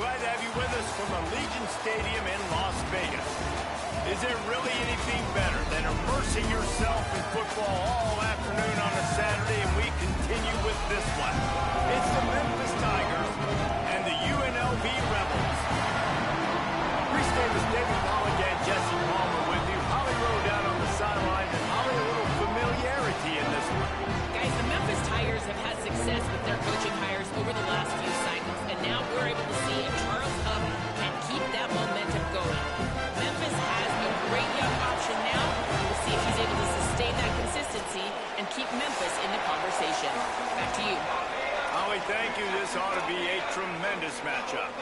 glad to have you with us from Allegiant Stadium in Las Vegas. Is there really anything better than immersing yourself in football all afternoon on a Saturday, and we continue with this one. It's the Memphis Tigers and the UNLV Rebels. Reese Davis, David Pollock, and Jesse Palmer with you. Holly Rowe down on the sideline, and Holly, a little familiarity in this one. Guys, the Memphis Tigers have had success with their coaching hires over the last few cycles, and now we're able to see if Charles Huff can keep that momentum going. Memphis has a great young option now. We'll see if he's able to sustain that consistency and keep Memphis in the conversation. Back to you. Holly, thank you. This ought to be a tremendous matchup.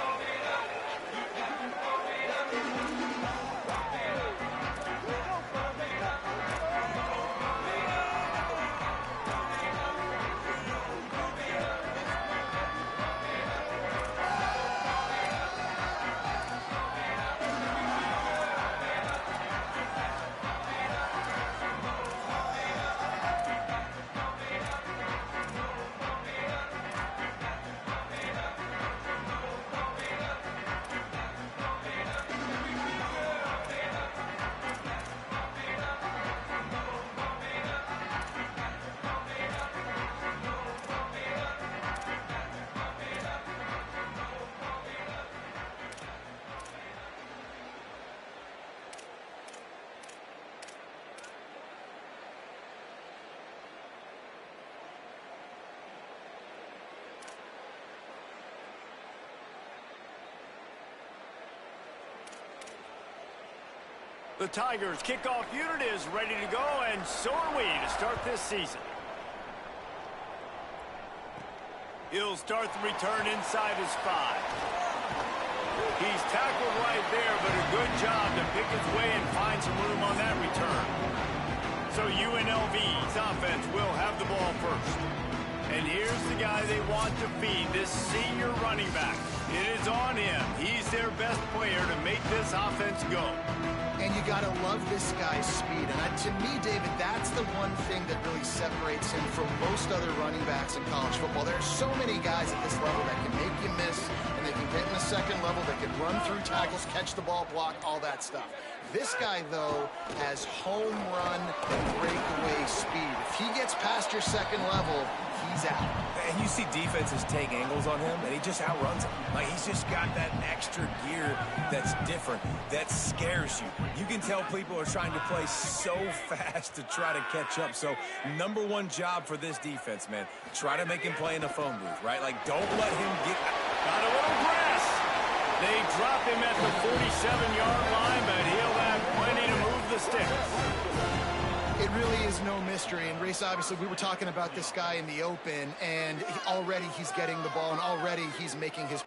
The Tigers kickoff unit is ready to go, and so are we to start this season. He'll start the return inside his 5. He's tackled right there, but a good job to pick his way and find some room on that return. So UNLV's offense will have the ball first. And here's the guy they want to feed, this senior running back. It is on him. He's their best player to make this offense go. And you got to love this guy's speed. And to me, David, that's the one thing that really separates him from most other running backs in college football. There are so many guys at this level that can make you miss, and they can get in the second level, they can run through tackles, catch the ball, block, all that stuff. This guy, though, has home run breakaway speed. If he gets past your second level, he's out. And you see defenses take angles on him, and he just outruns them. Like, he's just got that extra gear that's different, that scares you. You can tell people are trying to play so fast to try to catch up. So, number one job for this defense, man, try to make him play in the phone booth, right? Like, don't let him get... Got a little press. They drop him at the 47-yard line, but he'll have plenty to move the sticks. It really is no mystery. And, Race, obviously, we were talking about this guy in the open, and already he's getting the ball, and already he's making his...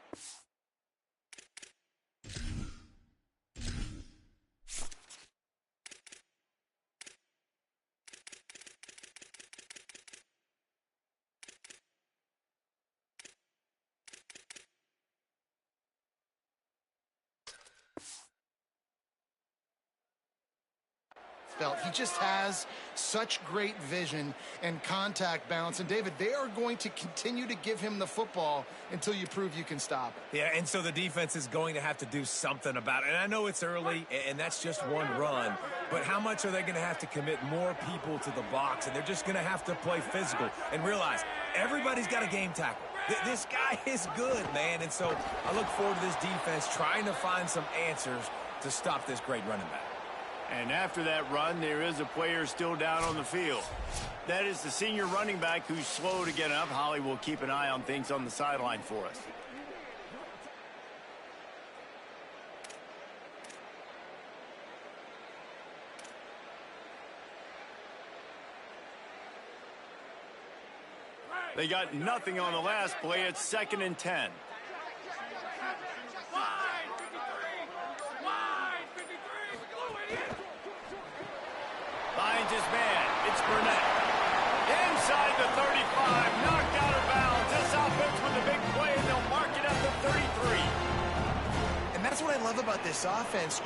He just has such great vision and contact balance. And, David, they are going to continue to give him the football until you prove you can stop it. Yeah, and so the defense is going to have to do something about it. And I know it's early, and that's just one run. But how much are they going to have to commit more people to the box? And they're just going to have to play physical and realize everybody's got a game tackle. This guy is good, man. And so I look forward to this defense trying to find some answers to stop this great running back. And after that run, there is a player still down on the field. That is the senior running back who's slow to get up. Holly will keep an eye on things on the sideline for us. They got nothing on the last play. It's 2nd and 10. Finds his man. It's Burnett. Inside the 35. Knocked out of bounds. This offense with a big play, and they'll mark it at the 33. And that's what I love about this offense.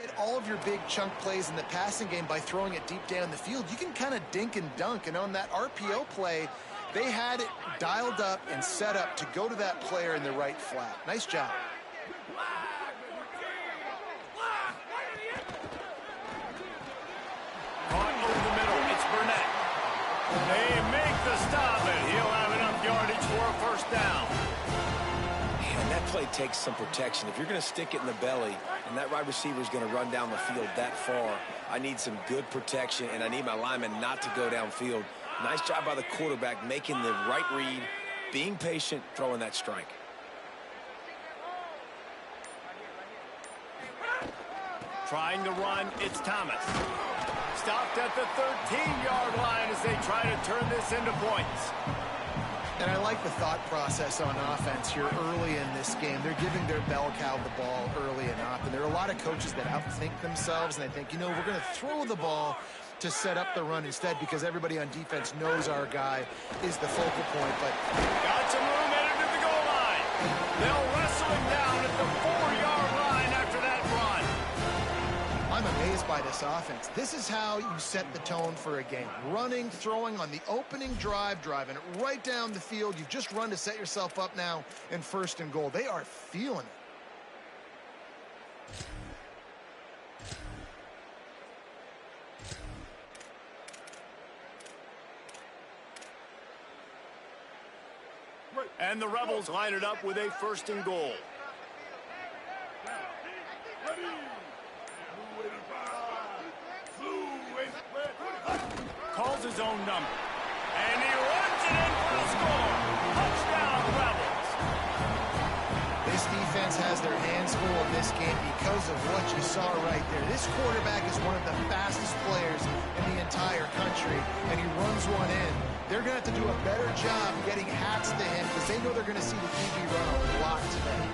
Get all of your big chunk plays in the passing game by throwing it deep down the field. You can kind of dink and dunk, and on that RPO play, they had it dialed up and set up to go to that player in the right flat. Nice job. Caught over the middle. It's Burnett. They make the stop, and he'll have enough yardage for a first down. And that play takes some protection. If you're going to stick it in the belly and that wide receiver is going to run down the field that far, I need some good protection, and I need my lineman not to go downfield. Nice job by the quarterback making the right read, being patient, throwing that strike. Trying to run, it's Thomas. Stopped at the 13-yard line as they try to turn this into points. And I like the thought process on offense here early in this game. They're giving their bell cow the ball early and often. There are a lot of coaches that outthink themselves, and they think, you know, we're going to throw the ball to set up the run instead because everybody on defense knows our guy is the focal point. But got some room headed to the goal line. They'll wrestle him down at the 4-yard line after that run. I'm amazed by this offense. This is how you set the tone for a game. Running, throwing on the opening drive, driving it right down the field. You've just run to set yourself up now in 1st and goal. They are feeling it. And the Rebels line it up with a 1st and goal. Calls his own number. And he runs it in for a score. Touchdown, Rebels. This defense has their hands full in this game because of what you saw right there. This quarterback is one of the fastest players in the entire country, and he runs one in. They're going to have to do a better job getting hats to him because they know they're going to see the DB run a lot today.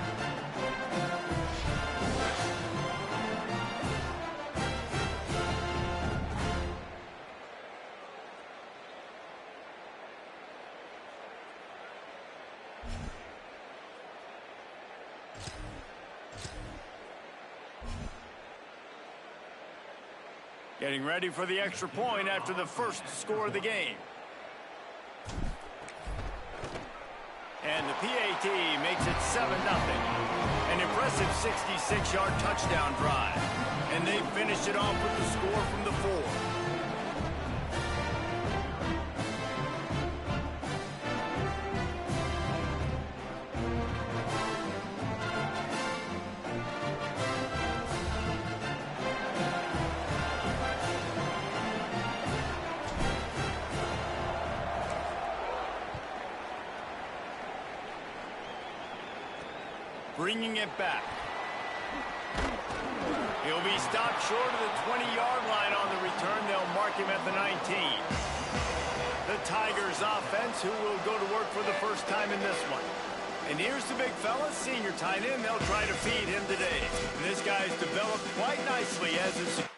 Getting ready for the extra point after the first score of the game. And the PAT makes it 7-0. An impressive 66-yard touchdown drive. And they finish it off with the score from the 4. Bringing it back. He'll be stopped short of the 20-yard line on the return. They'll mark him at the 19. The Tigers offense, who will go to work for the first time in this one. And here's the big fella, senior tight end. They'll try to feed him today. And this guy's developed quite nicely as a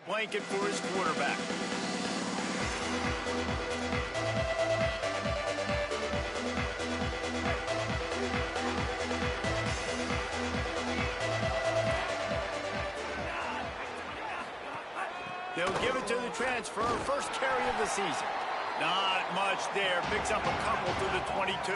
blanket for his quarterback. They'll give it to the transfer, first carry of the season. Not much there, picks up a couple to the 22.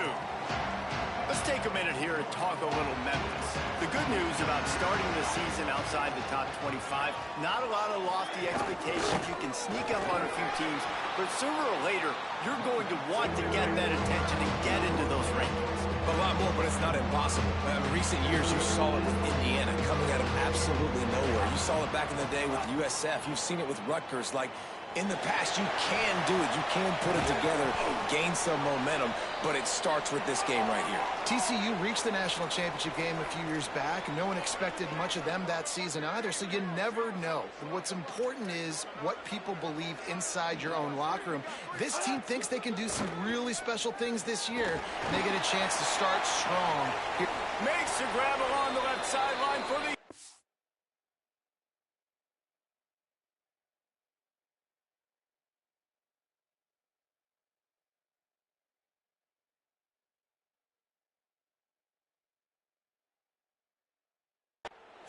Let's take a minute here to talk a little Memphis. The good news about starting the season outside the top 25, not a lot of lofty expectations. You can sneak up on a few teams, but sooner or later, you're going to want to get that attention and get into those rankings. A lot more, but it's not impossible. In recent years, you saw it with Indiana coming out of absolutely nowhere. You saw it back in the day with USF. You've seen it with Rutgers. Like, in the past, you can do it. You can put it together, gain some momentum, but it starts with this game right here. TCU reached the national championship game a few years back, and no one expected much of them that season either, so you never know. And what's important is what people believe inside your own locker room. This team thinks they can do some really special things this year, and they get a chance to start strong. Makes the grab along the left sideline for the...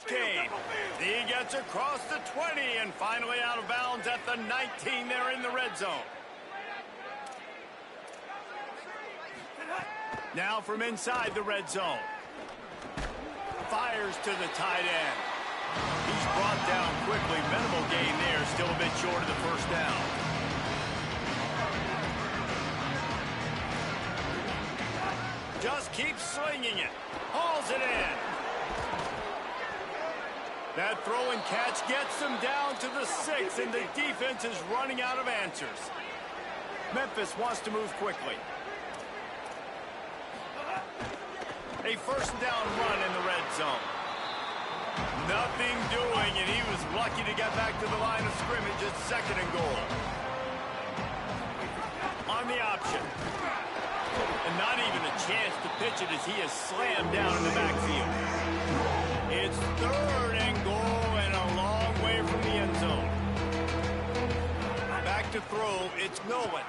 game. He gets across the 20 and finally out of bounds at the 19 there in the red zone. Now from inside the red zone. Fires to the tight end. He's brought down quickly. Minimal gain there. Still a bit short of the first down. Just keeps slinging it. Hauls it in. That throw and catch gets them down to the 6, and the defense is running out of answers. Memphis wants to move quickly. A first down run in the red zone. Nothing doing, and he was lucky to get back to the line of scrimmage at 2nd and goal. On the option. And not even a chance to pitch it as he is slammed down in the backfield. It's 3rd and goal and a long way from the end zone. Back to throw, it's Nolan.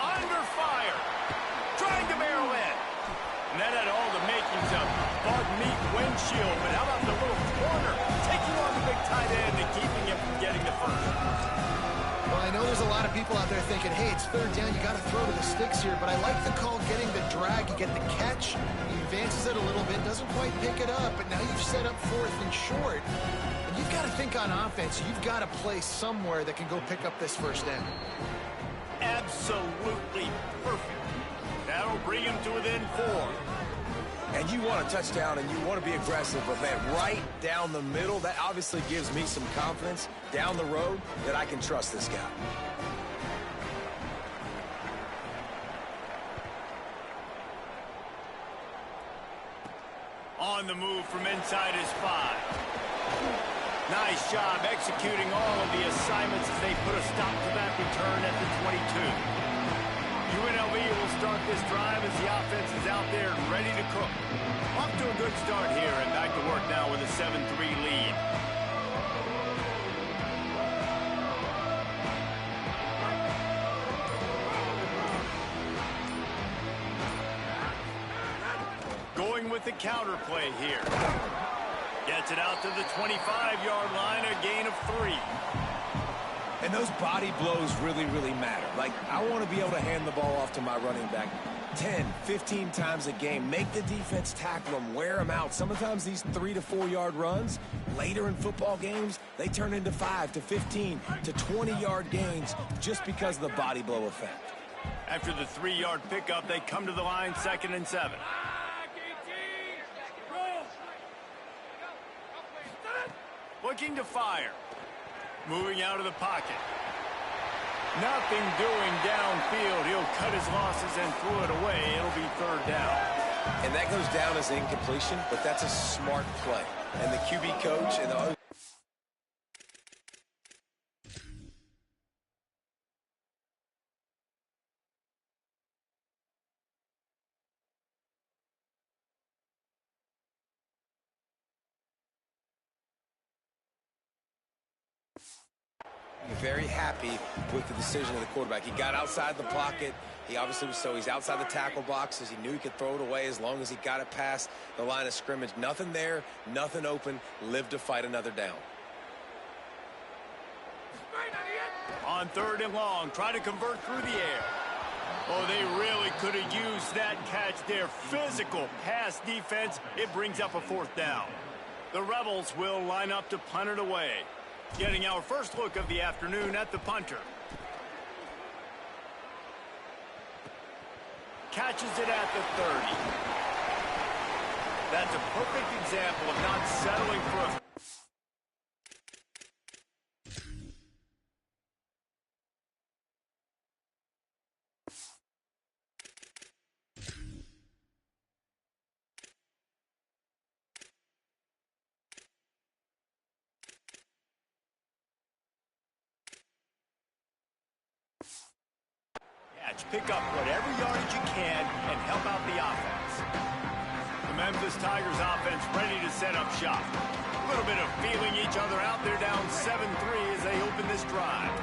Under fire. Trying to barrel in. And that had all the makings of bug meat windshield. But how about the little corner taking on the big tight end and keeping him from getting the first? Well, I know there's a lot of people out there thinking, hey, it's 3rd down, you got to throw to the sticks here, but I like the call getting the drag. You get the catch, he advances it a little bit, doesn't quite pick it up, but now you've set up 4th and short. And you've got to think on offense, you've got to play somewhere that can go pick up this first down. Absolutely perfect. That'll bring him to within 4. And you want a touchdown and you want to be aggressive, but man, right down the middle, that obviously gives me some confidence down the road that I can trust this guy. On the move from inside his 5. Nice job executing all of the assignments as they put a stop to that return at the 22. UNLV will start this drive as the offense is out there and ready to cook. Off to a good start here and back to work now with a 7-3 lead. Going with the counter play here. Gets it out to the 25-yard line, a gain of 3. And those body blows really, really matter. Like, I want to be able to hand the ball off to my running back 10, 15 times a game. Make the defense tackle them, wear them out. Sometimes these 3 to 4 yard runs, later in football games, they turn into 5 to 15 to 20-yard gains just because of the body blow effect. After the 3-yard pickup, they come to the line 2nd and 7. Looking to fire. Moving out of the pocket. Nothing doing downfield. He'll cut his losses and throw it away. It'll be 3rd down. And that goes down as incompletion, but that's a smart play. And the QB coach and the very happy with the decision of the quarterback. He got outside the pocket. He obviously was, so he's outside the tackle boxes. He knew he could throw it away as long as he got it past the line of scrimmage. Nothing there, nothing open. Live to fight another down. On 3rd and long, try to convert through the air. Oh, they really could have used that catch there. Physical pass defense. It brings up a 4th down. The Rebels will line up to punt it away. Getting our first look of the afternoon at the punter. Catches it at the 30. That's a perfect example of not settling for a... Pick up whatever yardage you can and help out the offense. The Memphis Tigers offense ready to set up shop. A little bit of feeling each other out. They're down 7-3 as they open this drive.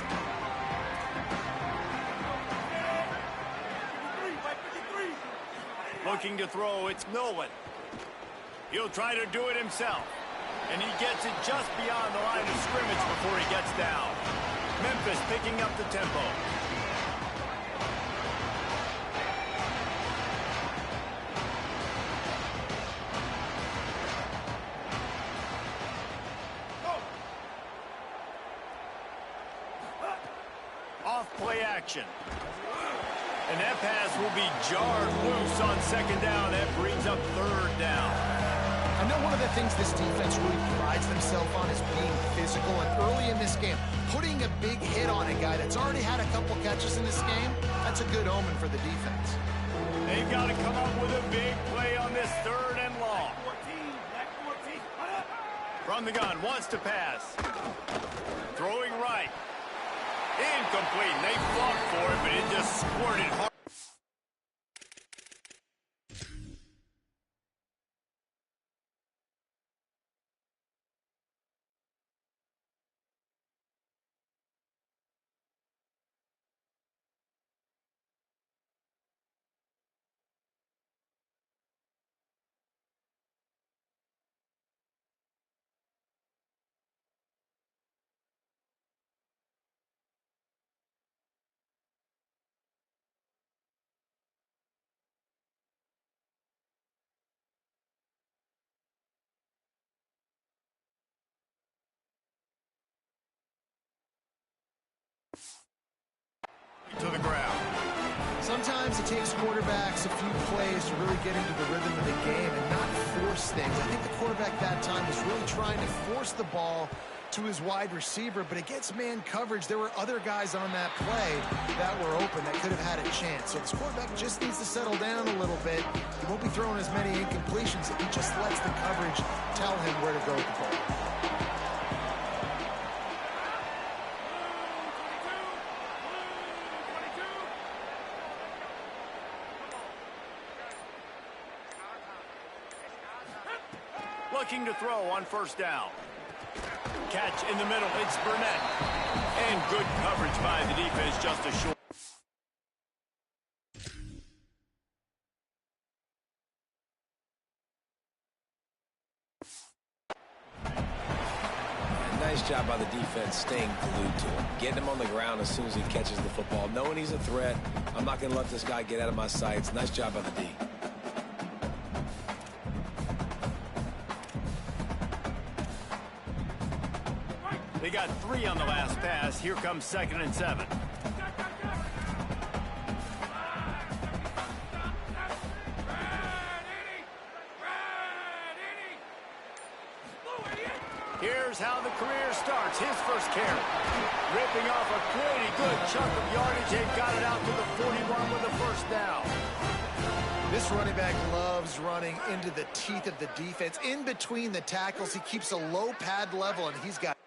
Looking to throw, it's Nolan. He'll try to do it himself. And he gets it just beyond the line of scrimmage before he gets down. Memphis picking up the tempo. Play action. And that pass will be jarred loose on 2nd down. That brings up 3rd down. I know one of the things this defense really prides themselves on is being physical. And early in this game, putting a big hit on a guy that's already had a couple catches in this game, that's a good omen for the defense. They've got to come up with a big play on this 3rd and long. From the gun, wants to pass. Throwing right. Incomplete. They fought for it, but it just squirted hard. To the ground. Sometimes it takes quarterbacks a few plays to really get into the rhythm of the game and not force things. I think the quarterback that time was really trying to force the ball to his wide receiver, but against man coverage, there were other guys on that play that were open that could have had a chance. So this quarterback just needs to settle down a little bit. He won't be throwing as many incompletions if he just lets the coverage tell him where to go with the ball. Looking to throw on 1st down. Catch in the middle. It's Burnett. And good coverage by the defense, just a short. Nice job by the defense staying glued to him. Getting him on the ground as soon as he catches the football. Knowing he's a threat. I'm not going to let this guy get out of my sights. Nice job by the D. They got 3 on the last pass. Here comes 2nd and 7. Here's how the career starts. His first carry. Ripping off a pretty good chunk of yardage. They've got it out to the 41 with a 1st down. This running back loves running into the teeth of the defense. In between the tackles, he keeps a low pad level, and he's got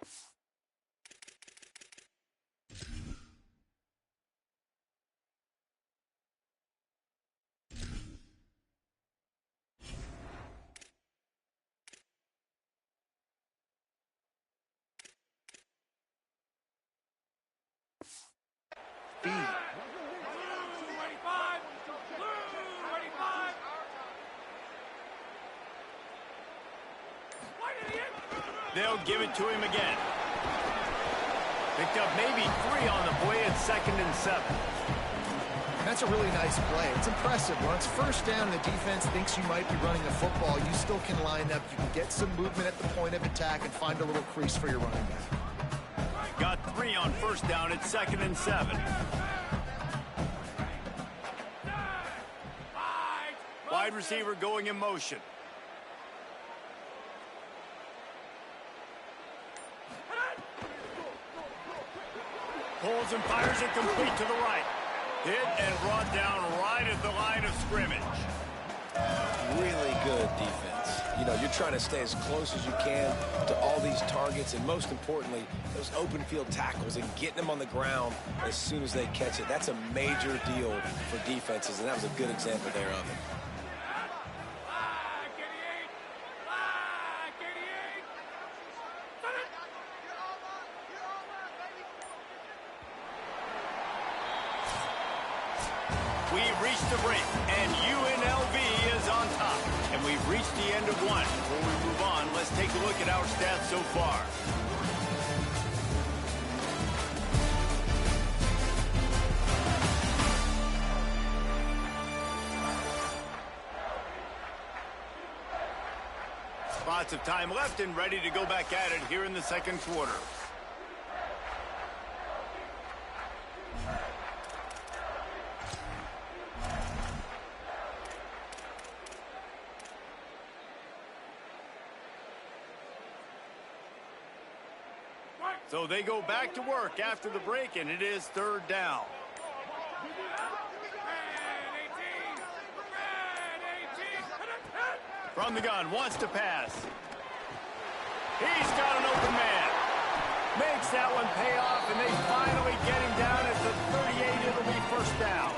speed. They'll give it to him again. Picked up maybe 3 on the play at 2nd and 7. That's a really nice play. It's impressive. When it's first down and the defense thinks you might be running the football, you still can line up. You can get some movement at the point of attack and find a little crease for your running back. Got 3 on first down at 2nd and 7. Wide receiver going in motion. Pulls and fires it complete to the right. Hit and brought down right at the line of scrimmage. Really good defense. You know, you're trying to stay as close as you can to all these targets, and most importantly, those open field tackles and getting them on the ground as soon as they catch it. That's a major deal for defenses, and that was a good example there of it. We've reached the break, and UNLV is on top. And we've reached the end of one. Before we move on, let's take a look at our stats so far. Lots of time left and ready to go back at it here in the second quarter. So they go back to work after the break, and it is 3rd down. From the gun, wants to pass. He's got an open man. Makes that one pay off, and they finally get him down at the 38. It'll be first down.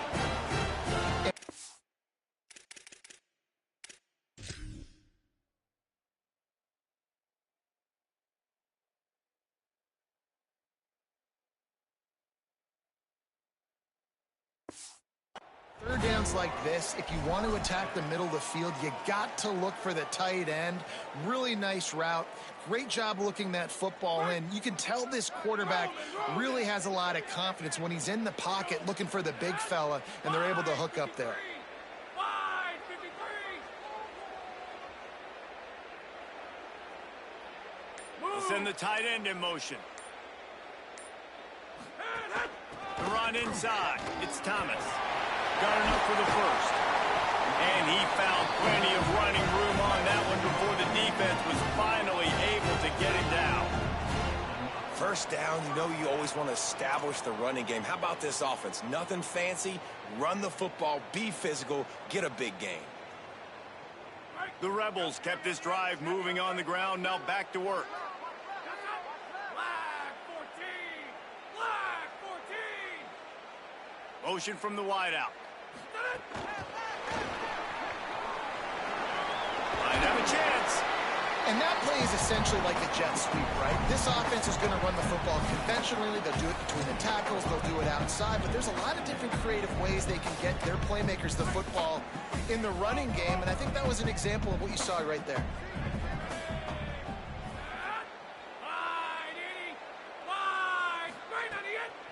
Third downs like this, if you want to attack the middle of the field, you got to look for the tight end. Really nice route. Great job looking that football in. You can tell this quarterback really has a lot of confidence when he's in the pocket looking for the big fella, and they're able to hook up there. We'll send the tight end in motion. The run inside. It's Thomas. Got enough for the first. And he found plenty of running room on that one before the defense was finally able to get him down. First down, you know you always want to establish the running game. How about this offense? Nothing fancy. Run the football, be physical, get a big gain. The Rebels kept this drive moving on the ground. Now back to work. Motion from the wideout. Might have a chance. And that play is essentially like a jet sweep, right? This offense is going to run the football conventionally. They'll do it between the tackles. They'll do it outside. But there's a lot of different creative ways they can get their playmakers the football in the running game. And I think that was an example of what you saw right there.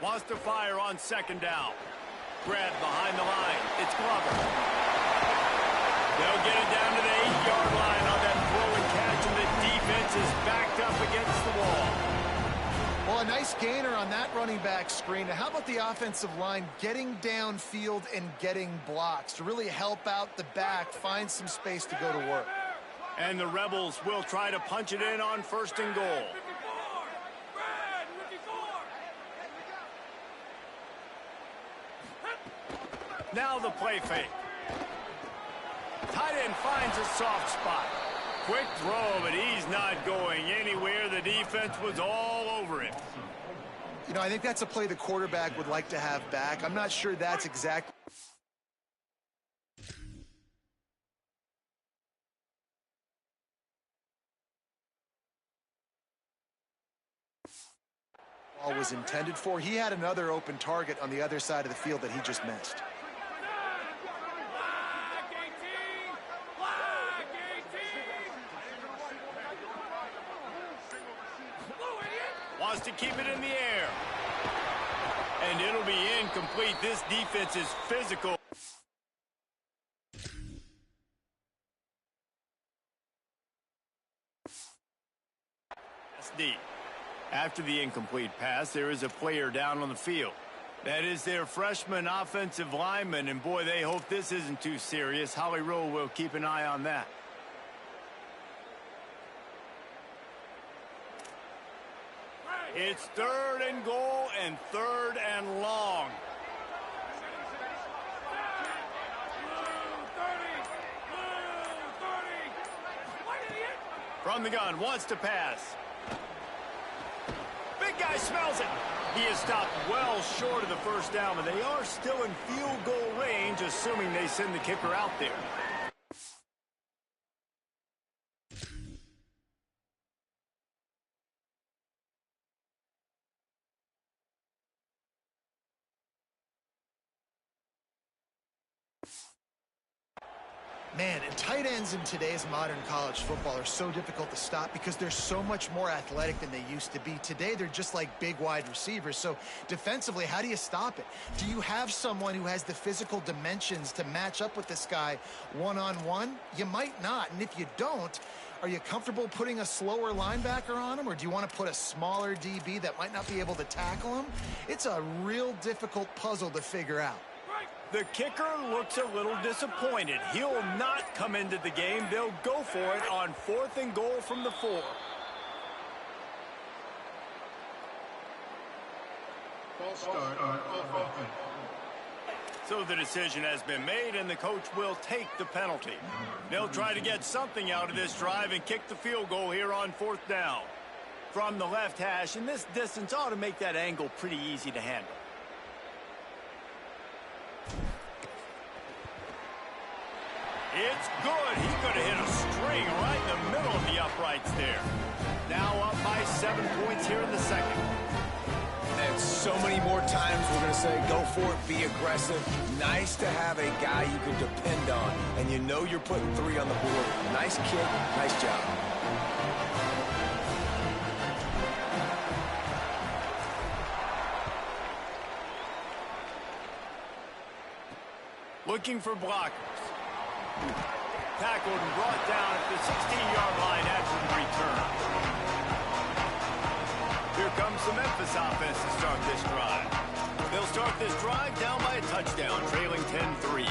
Wants to fire on 2nd down. Grab behind the line. It's Glover. They'll get it down to the 8-yard line on that throw and catch, and the defense is backed up against the wall. Well, a nice gainer on that running back screen. Now, how about the offensive line getting downfield and getting blocks to really help out the back, find some space to go to work? And the Rebels will try to punch it in on 1st and goal. Now the play fake. Tight end finds a soft spot. Quick throw, but he's not going anywhere. The defense was all over him. You know, I think that's a play the quarterback would like to have back. I'm not sure that's exactly. was intended for. He had another open target on the other side of the field that he just missed. Wants to keep it in the air. And it'll be incomplete. This defense is physical. That's deep. After the incomplete pass, there is a player down on the field. That is their freshman offensive lineman, and boy, they hope this isn't too serious. Holly Rowe will keep an eye on that. It's 3rd and goal and 3rd and long. From the gun, wants to pass. Big guy smells it. He is stopped well short of the first down, but they are still in field goal range, assuming they send the kicker out there. Man, and tight ends in today's modern college football are so difficult to stop because they're so much more athletic than they used to be. Today, they're just like big wide receivers. So defensively, how do you stop it? Do you have someone who has the physical dimensions to match up with this guy one-on-one? You might not. And if you don't, are you comfortable putting a slower linebacker on him, or do you want to put a smaller DB that might not be able to tackle him? It's a real difficult puzzle to figure out. The kicker looks a little disappointed. He'll not come into the game. They'll go for it on 4th and goal from the 4. False start on offense. So the decision has been made, and the coach will take the penalty. They'll try to get something out of this drive and kick the field goal here on 4th down. From the left hash, and this distance ought to make that angle pretty easy to handle. It's good. He could have hit a string right in the middle of the uprights there. Now up by 7 points here in the second. And so many more times we're going to say, go for it, be aggressive. Nice to have a guy you can depend on, and you know you're putting 3 on the board. Nice kick, nice job. Looking for blockers. Tackled and brought down at the 16-yard line after the return. Here comes the Memphis offense to start this drive. They'll start this drive down by a touchdown, trailing 10-3.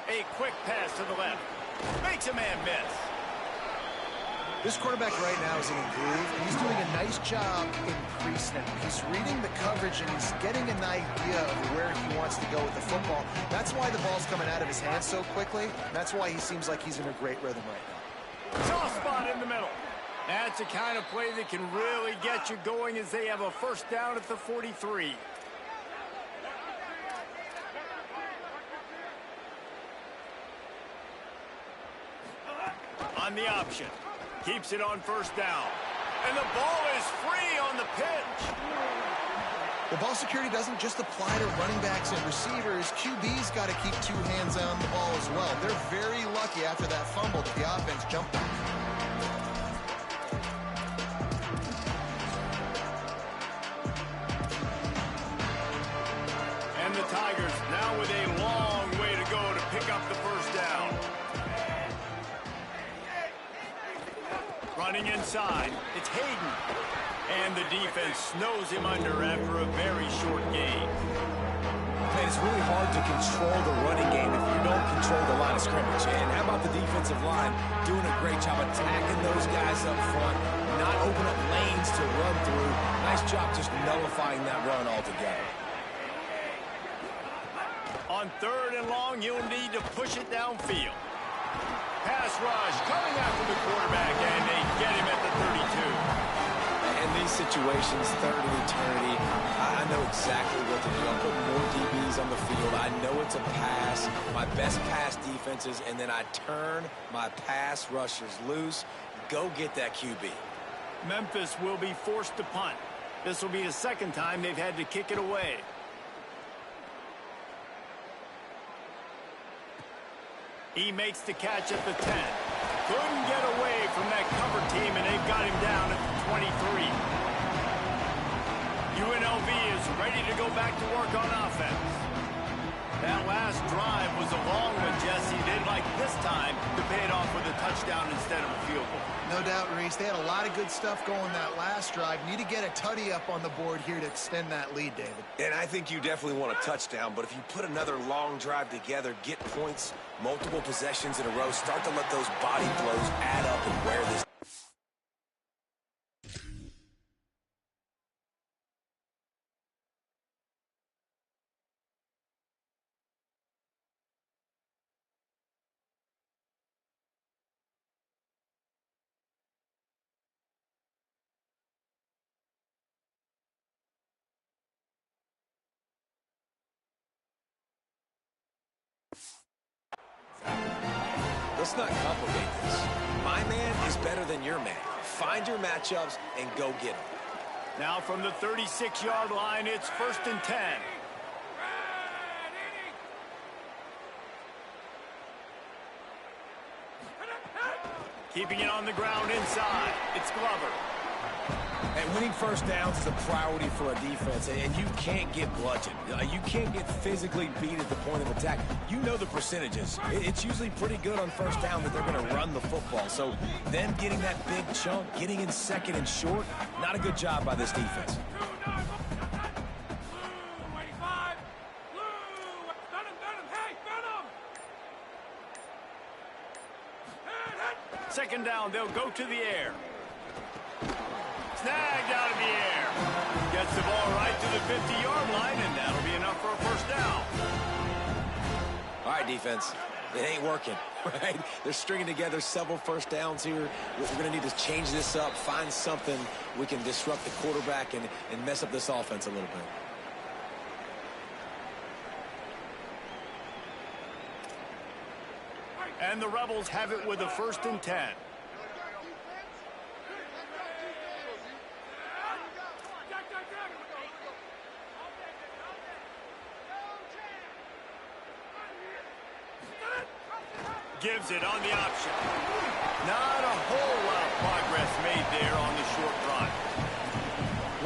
A quick pass to the left. Makes a man miss. This quarterback right now is in a groove, and he's doing a nice job in crease now. He's reading the coverage, and he's getting an idea of where he wants to go with the football. That's why the ball's coming out of his hands so quickly. That's why he seems like he's in a great rhythm right now. Soft spot in the middle. That's the kind of play that can really get you going as they have a first down at the 43. On the option. Keeps it on first down. And the ball is free on the pitch. The ball security doesn't just apply to running backs and receivers. QB's got to keep 2 hands on the ball as well. They're very lucky after that fumble that the offense jumped on. And the Tigers now with a long way to go to pick up the first down. Running inside, it's Hayden. And the defense snows him under after a very short game. Man, it's really hard to control the running game if you don't control the line of scrimmage. And how about the defensive line doing a great job attacking those guys up front, not open up lanes to run through. Nice job just nullifying that run altogether. On 3rd and long, you'll need to push it downfield. Pass rush coming after the quarterback, and they get him at the 32. In these situations, third and eternity, I know exactly what to do. I put more DBs on the field. I know it's a pass, my best pass defenses, and then I turn my pass rushers loose. Go get that QB. Memphis will be forced to punt. This will be the second time they've had to kick it away. He makes the catch at the 10. Couldn't get away from that cover team, and they've got him down at the 23. UNLV is ready to go back to work on offense. That last drive was a long one, Jesse. They'd like this time to pay it off with a touchdown instead of a field goal. No doubt, Reese. They had a lot of good stuff going that last drive. Need to get a tutty up on the board here to extend that lead, David. And I think you definitely want a touchdown, but if you put another long drive together, get points, multiple possessions in a row, start to let those body blows add up and wear this. Let's not complicate this. My man is better than your man. Find your matchups and go get them. Now from the 36-yard line, it's 1st and 10. Keeping it on the ground inside. It's Glover. And winning first downs is a priority for a defense, and you can't get bludgeoned. You can't get physically beat at the point of attack. You know the percentages. It's usually pretty good on first down that they're going to run the football. So them getting that big chunk, getting in second and short, not a good job by this defense. Second down, they'll go to the air. Snagged out of the air. Gets the ball right to the 50-yard line, and that'll be enough for a first down. All right, defense. It ain't working, right? They're stringing together several first downs here. We're going to need to change this up, find something we can disrupt the quarterback and mess up this offense a little bit. And the Rebels have it with a 1st and 10. Gives it on the option. Not a whole lot of progress made there on the short run.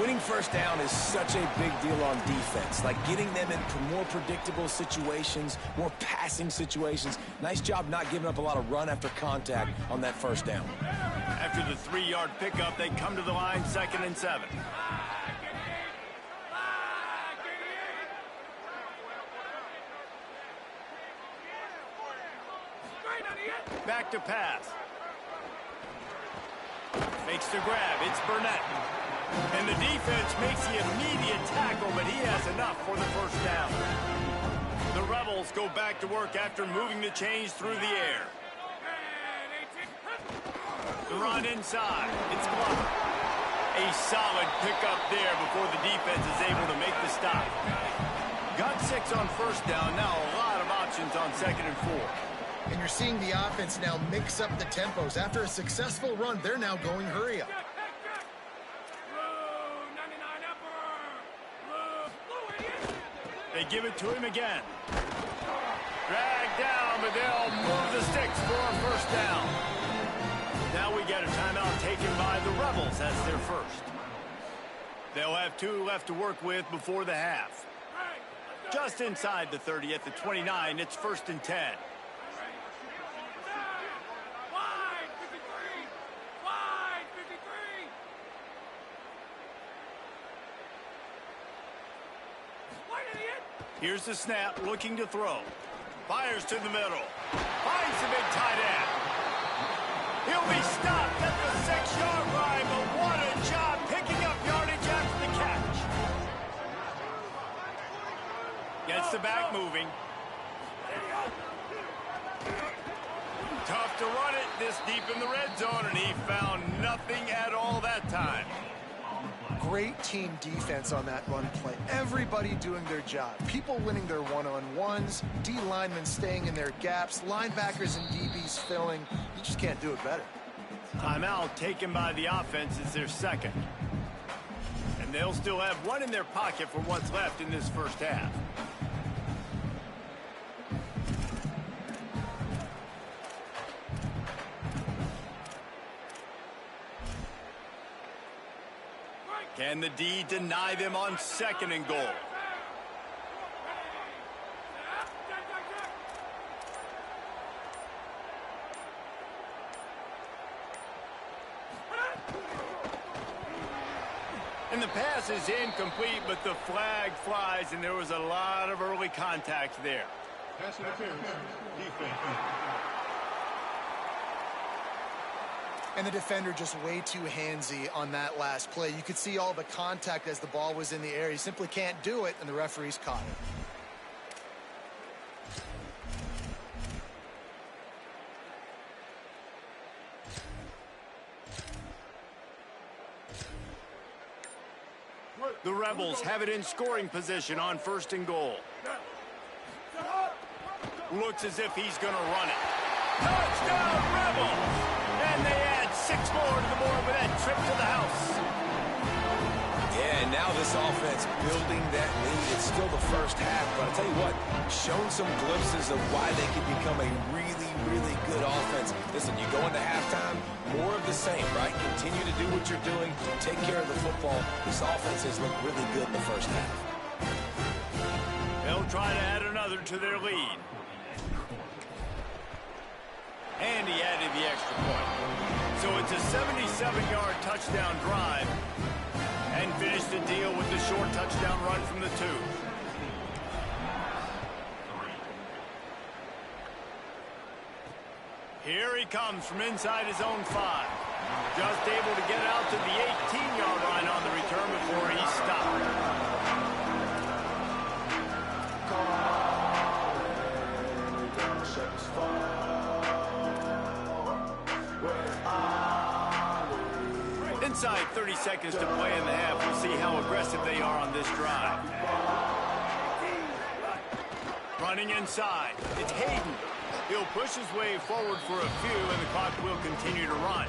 Winning first down is such a big deal on defense, like getting them into more predictable situations, more passing situations. Nice job not giving up a lot of run after contact on that first down. After the 3-yard pickup, they come to the line 2nd and 7. Back to pass. Makes the grab. It's Burnett. And the defense makes the immediate tackle, but he has enough for the first down. The Rebels go back to work after moving the chains through the air. The run inside. It's Glover. A solid pickup there before the defense is able to make the stop. Got 6 on first down. Now a lot of options on 2nd and 4. And you're seeing the offense now mix up the tempos. After a successful run, they're now going hurry up. They give it to him again. Dragged down, but they'll move the sticks for a first down. Now we get a timeout taken by the Rebels as their first. They'll have 2 left to work with before the half. Just inside the 30 at the 29, it's 1st and 10. Here's the snap, looking to throw. Fires to the middle. Finds the big tight end. He'll be stopped at the 6-yard line, but what a job picking up yardage after the catch. Gets the back moving. Tough to run it this deep in the red zone, and he found nothing at all that time. great team defense on that run play. Everybody doing their job. People winning their one-on-ones, D linemen staying in their gaps, linebackers and DBs filling. You just can't do it better. Timeout taken by the offense is their second. And they'll still have one in their pocket for what's left in this first half. Can the D deny them on second and goal? And the pass is incomplete, but the flag flies, and there was a lot of early contact there. Pass interference. Defense. And the defender just way too handsy on that last play. You could see all the contact as the ball was in the air. He simply can't do it, and the referee's caught it. The Rebels have it in scoring position on first and goal. Looks as if he's going to run it. Touchdown, Rebels! And they add 6 more to the board with that trip to the house. Yeah, and now this offense building that lead. It's still the first half, but I'll tell you what, shown some glimpses of why they can become a really, really good offense. Listen, you go into halftime, more of the same, right? Continue to do what you're doing, take care of the football. This offense has looked really good in the first half. They'll try to add another to their lead. And he added the extra point. So it's a 77-yard touchdown drive. And finished the deal with the short touchdown run from the 2. Here he comes from inside his own 5. Just able to get out to the 18-yard line on the return before he stopped. Inside 30 seconds to play in the half. We'll see how aggressive they are on this drive. Running inside. It's Hayden. He'll push his way forward for a few, and the clock will continue to run.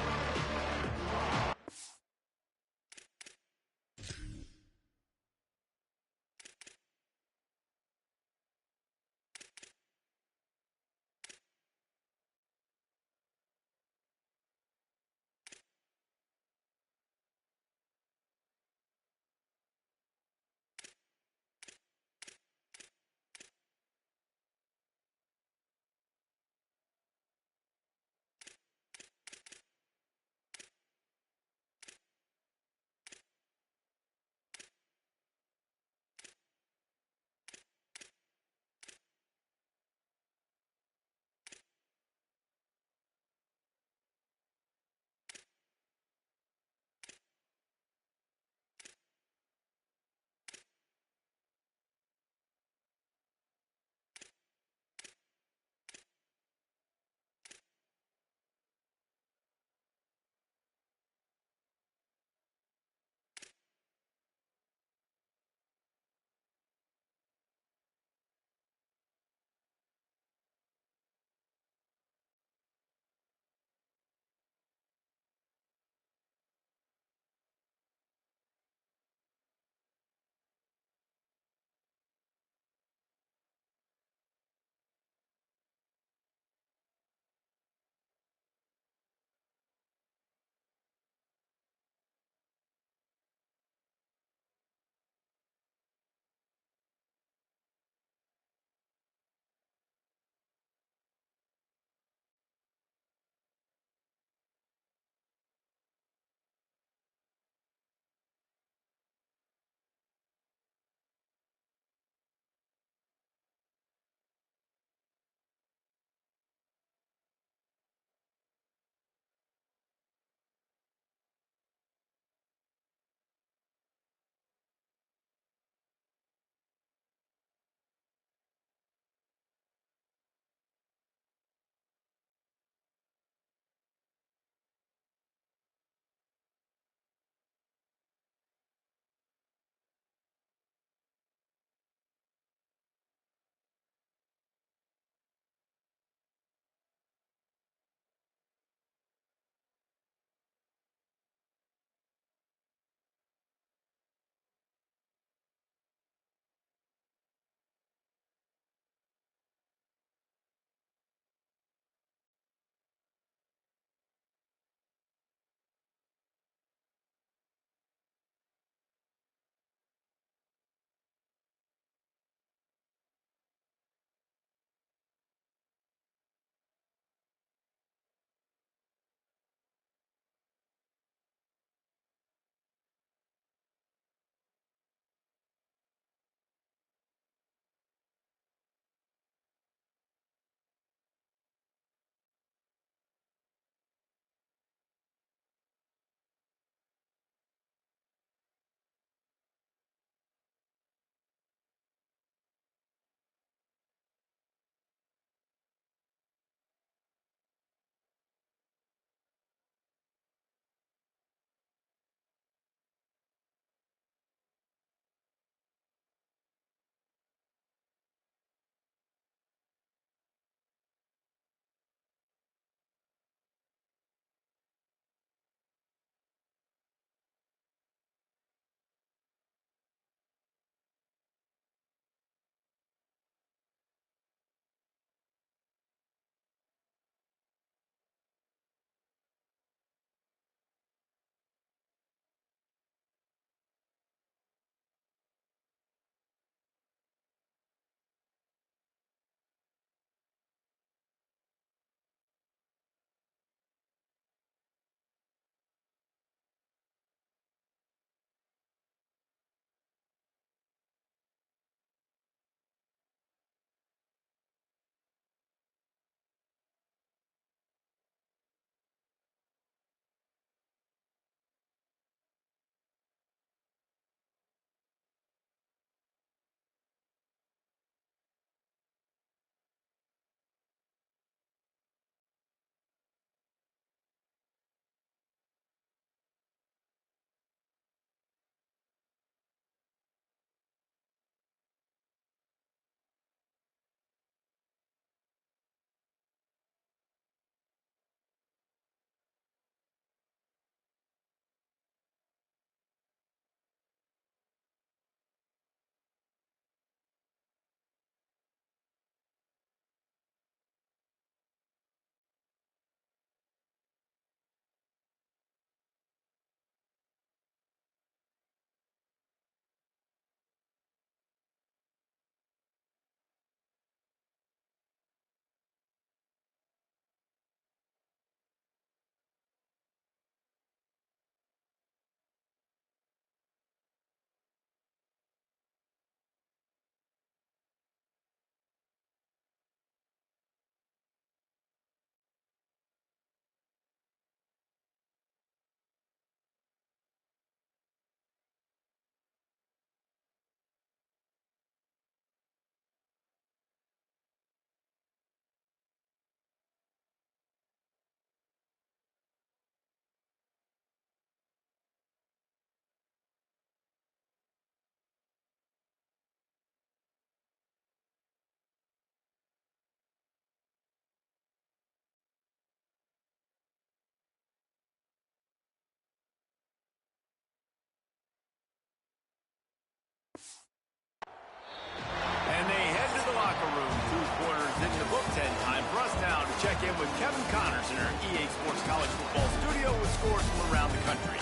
check in with Kevin Connors in our EA Sports College Football studio with scores from around the country.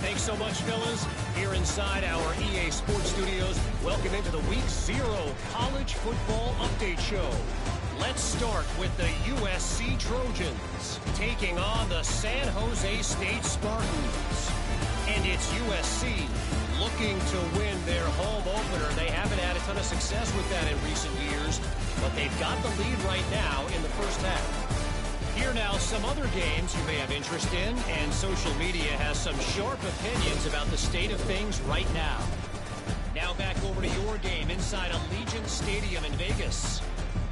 Thanks so much, fellas. Here inside our EA Sports Studios, welcome into the Week 0 College Football Update Show. Let's start with the USC Trojans taking on the San Jose State Spartans. And it's USC looking to win their home opener. They haven't had a ton of success with that in recent years, but they've got the lead right now in the first half. Here now some other games you may have interest in, and social media has some sharp opinions about the state of things right now. Now back over to your game inside Allegiant Stadium in Vegas.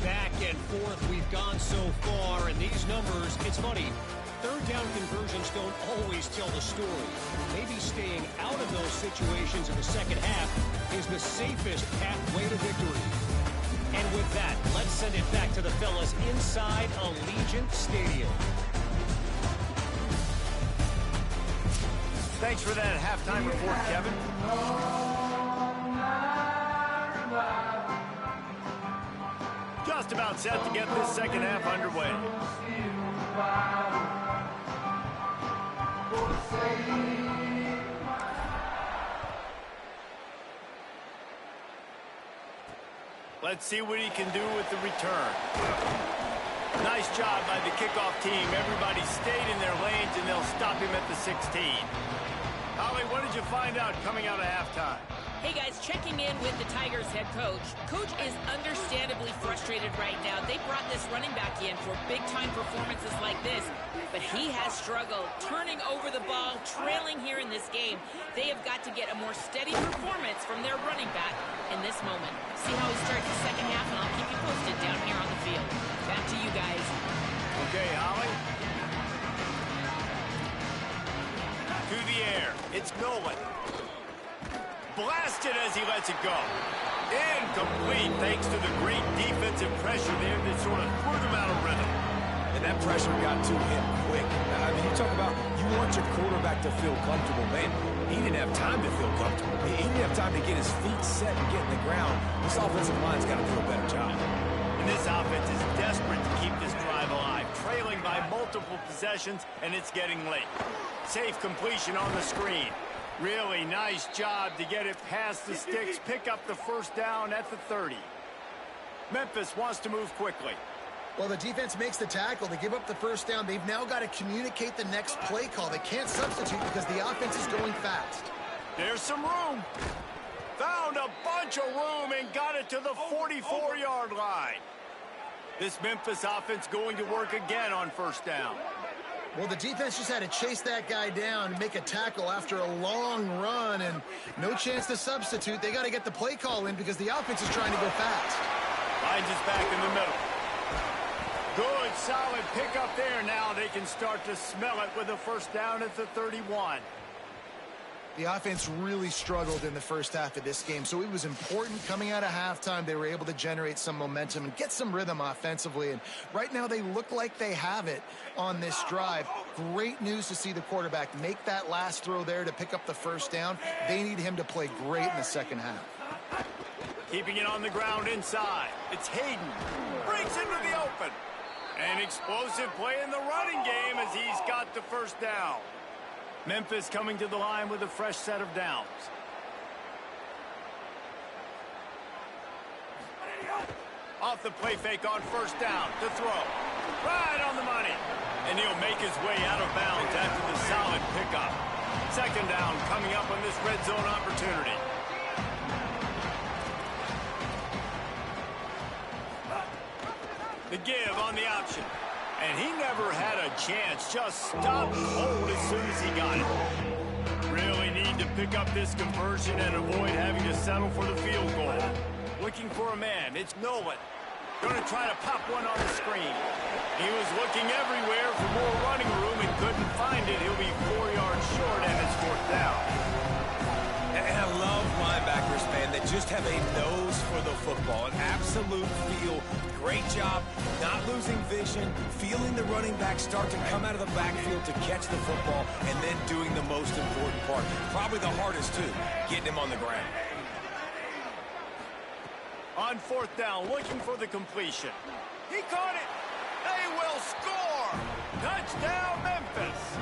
Back and forth we've gone so far, and these numbers, it's funny, third down conversions don't always tell the story. Maybe staying out of those situations in the second half is the safest pathway to victory. And with that, let's send it back to the fellas inside Allegiant Stadium. Thanks for that halftime report, Kevin. Just about set to get this second half underway. Let's see what he can do with the return. Nice job by the kickoff team. Everybody stayed in their lanes, and they'll stop him at the 16. Holly, what did you find out coming out of halftime? Hey guys, checking in with the Tigers head coach. Coach is understandably frustrated right now. They brought this running back in for big-time performances like this, but he has struggled turning over the ball, trailing here in this game. They have got to get a more steady performance from their running back in this moment. See how he starts the second half, and I'll keep you posted down here on the field. Back to you guys. Okay, Holly. To the air. It's Nolan. Blasted as he lets it go. Incomplete thanks to the great defensive pressure there that sort of threw them out of rhythm. And that pressure got to him quick. I mean, you talk about you want your quarterback to feel comfortable, man. He didn't have time to feel comfortable. He didn't have time to get his feet set and get in the ground. This offensive line's got to do a better job. And this offense is desperate to keep this drive alive, trailing by multiple possessions, and it's getting late. Safe completion on the screen. Really nice job to get it past the sticks, pick up the first down at the 30. Memphis wants to move quickly. Well, the defense makes the tackle. They give up the first down. They've now got to communicate the next play call. They can't substitute because the offense is going fast. There's some room. Found a bunch of room and got it to the 44-yard line. This Memphis offense going to work again on first down. Well, the defense just had to chase that guy down and make a tackle after a long run, and no chance to substitute. They got to get the play call in because the offense is trying to go fast. Finds his back in the middle. Good, solid pickup there. Now they can start to smell it with a first down at the 31. The offense really struggled in the first half of this game, so it was important coming out of halftime. They were able to generate some momentum and get some rhythm offensively, and right now they look like they have it on this drive. Great news to see the quarterback make that last throw there to pick up the first down. They need him to play great in the second half. Keeping it on the ground inside. It's Hayden. Breaks into the open. An explosive play in the running game as he's got the first down. Memphis coming to the line with a fresh set of downs. Off the play fake on first down to throw. Right on the money. And he'll make his way out of bounds after the solid pickup. Second down coming up on this red zone opportunity. The give on the option. And he never had a chance. Just stopped cold as soon as he got it. Really need to pick up this conversion and avoid having to settle for the field goal. Looking for a man. It's Nolan. Going to try to pop one on the screen. He was looking everywhere for more running room and couldn't find it. He'll be 4 yards short, and it's fourth down. And I love linebackers, man, that just have a nose for the football, an absolute feel. Great job not losing vision, feeling the running back start to come out of the backfield to catch the football, and then doing the most important part. Probably the hardest, too, getting him on the ground. On fourth down, looking for the completion. He caught it. They will score! Touchdown, Memphis!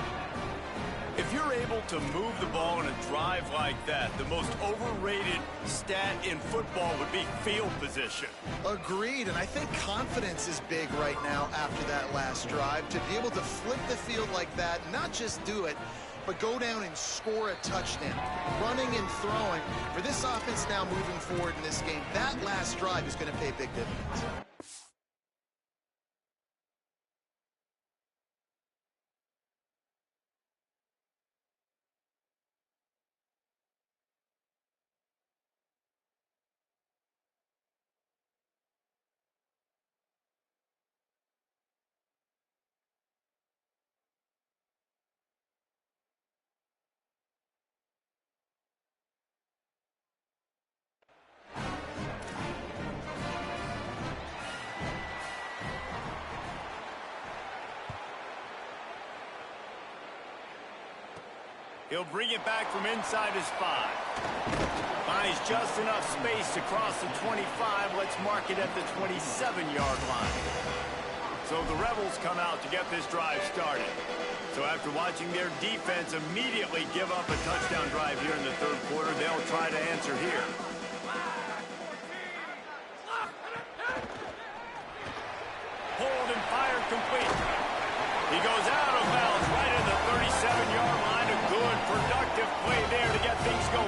If you're able to move the ball in a drive like that, the most overrated stat in football would be field position. Agreed, and I think confidence is big right now after that last drive. To be able to flip the field like that, not just do it, but go down and score a touchdown. Running and throwing. For this offense now moving forward in this game, that last drive is going to pay big dividends. He'll bring it back from inside his 5. Finds just enough space to cross the 25. Let's mark it at the 27-yard line. So the Rebels come out to get this drive started. So after watching their defense immediately give up a touchdown drive here in the third quarter, they'll try to answer here. Hold and fire complete. He goes out of bounds right at the 37-yard line. A good, productive play there to get things going.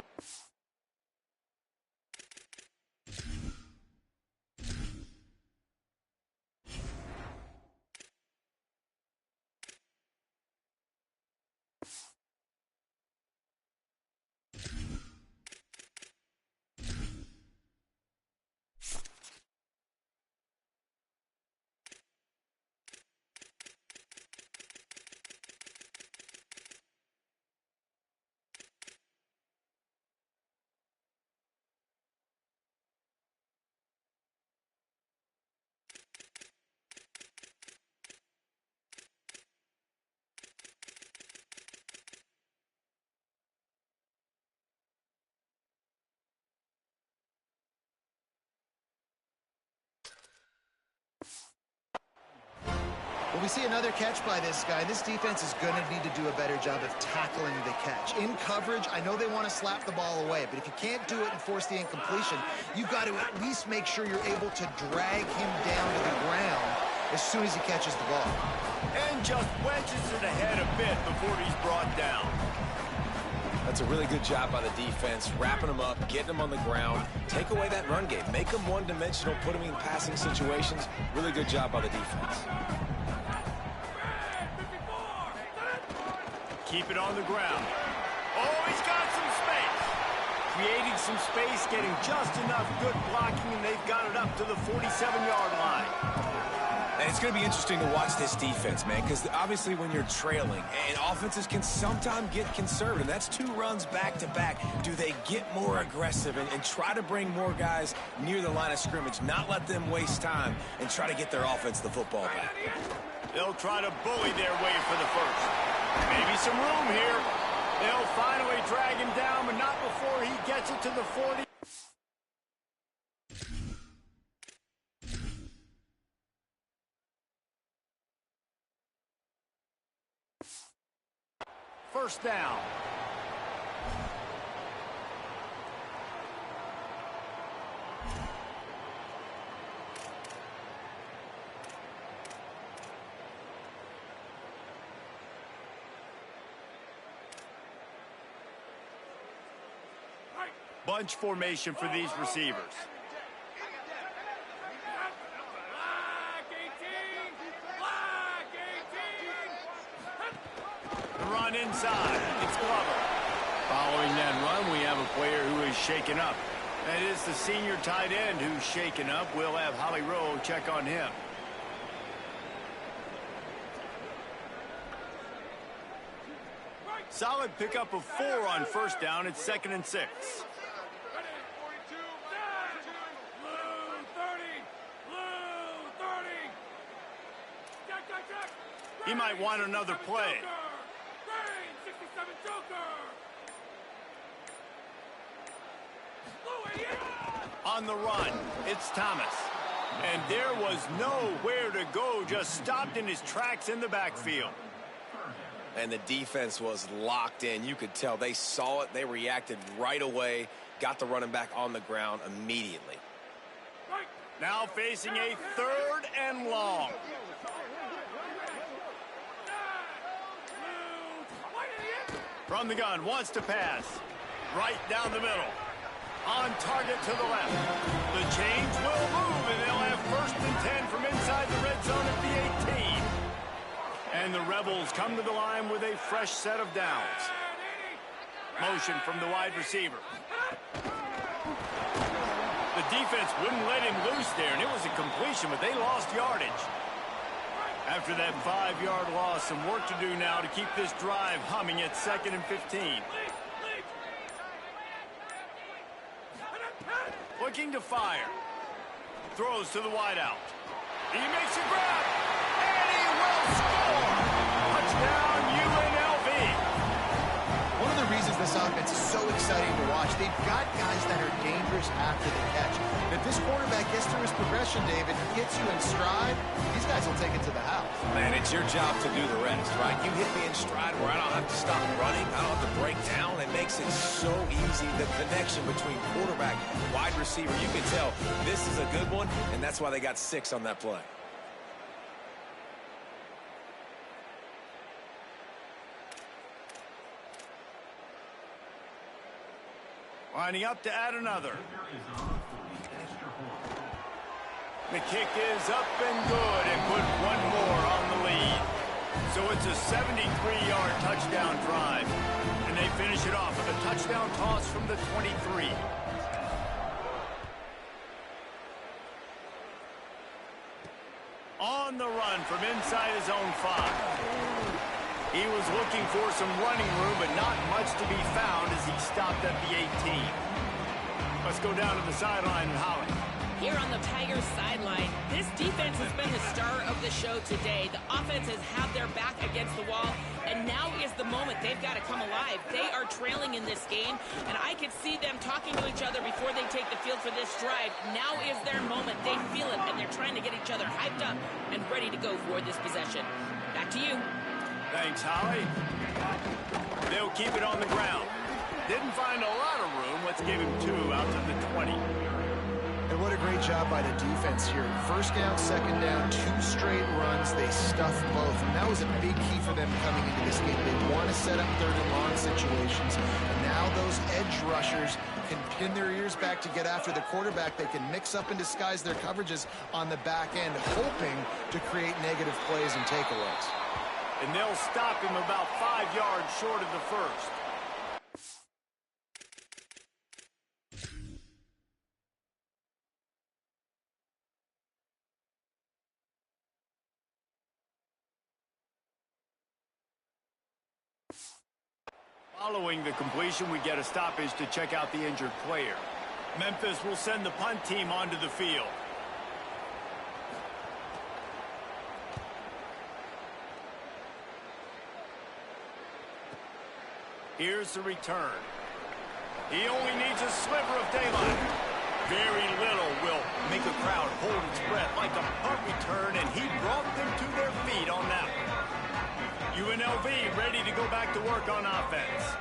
Well, we see another catch by this guy. This defense is going to need to do a better job of tackling the catch. In coverage, I know they want to slap the ball away, but if you can't do it and force the incompletion, you've got to at least make sure you're able to drag him down to the ground as soon as he catches the ball. And just wedges it ahead a bit before he's brought down. That's a really good job by the defense, wrapping them up, getting them on the ground, take away that run game, make them one-dimensional, put them in passing situations. Really good job by the defense. Keep it on the ground. Oh, he's got some space. Creating some space, getting just enough good blocking, and they've got it up to the 47-yard line. And it's going to be interesting to watch this defense, man, because obviously when you're trailing, and offenses can sometimes get conservative. That's 2 runs back-to-back. Do they get more aggressive and try to bring more guys near the line of scrimmage, not let them waste time, and try to get their offense the football back? They'll try to bully their way for the first. Maybe some room here. They'll finally drag him down, but not before he gets it to the 40. First down. Bunch formation for these receivers. The run inside. It's Glover. Following that run, we have a player who is shaken up. That is the senior tight end who's shaken up. We'll have Holly Rowe check on him. Solid pickup of 4 on first down. It's 2nd and 6. He might want another play. On the run, it's Thomas. And there was nowhere to go, just stopped in his tracks in the backfield. And the defense was locked in. You could tell they saw it. They reacted right away, got the running back on the ground immediately. Now facing a 3rd and long. From the gun, wants to pass. Right down the middle. On target to the left. The chains will move, and they'll have 1st and 10 from inside the red zone at the 18. And the Rebels come to the line with a fresh set of downs. Motion from the wide receiver. The defense wouldn't let him loose there, and it was a completion, but they lost yardage. After that 5-yard loss, some work to do now to keep this drive humming at 2nd and 15. Looking to fire. Throws to the wideout. He makes a grab, and he will score! Touchdown, UNLV! One of the reasons this offense is so exciting to watch, they've got guys that are dangerous after the catch. And if this quarterback gets through his progression, David, gets you in stride, these guys will take it to the house. Man, it's your job to do the rest, right? You hit me in stride where I don't have to stop running. I don't have to break down. It makes it so easy. The connection between quarterback, wide receiver, you can tell this is a good one, and that's why they got 6 on that play. Lining up to add another. The kick is up and good, and put one more on the lead. So it's a 73-yard touchdown drive. And they finish it off with a touchdown toss from the 23. On the run from inside his own 5. He was looking for some running room, but not much to be found as he stopped at the 18. Let's go down to the sideline and Holly. Here on the Tigers sideline, this defense has been the star of the show today. The offense has had their back against the wall, and now is the moment they've got to come alive. They are trailing in this game, and I could see them talking to each other before they take the field for this drive. Now is their moment. They feel it, and they're trying to get each other hyped up and ready to go for this possession. Back to you. Thanks, Holly. They'll keep it on the ground. Didn't find a lot of room. Let's give him 2 out to the 20. And what a great job by the defense here. 1st down, 2nd down, 2 straight runs. They stuffed both. And that was a big key for them coming into this game. They want to set up 3rd and long situations. And now those edge rushers can pin their ears back to get after the quarterback. They can mix up and disguise their coverages on the back end, hoping to create negative plays and takeaways. And they'll stop him about 5 yards short of the 1st. Following the completion, we get a stoppage to check out the injured player. Memphis will send the punt team onto the field. Here's the return. He only needs a sliver of daylight. Very little will make a crowd hold its breath like a punt return, and he brought them to their feet on that one. UNLV ready to go back to work on offense.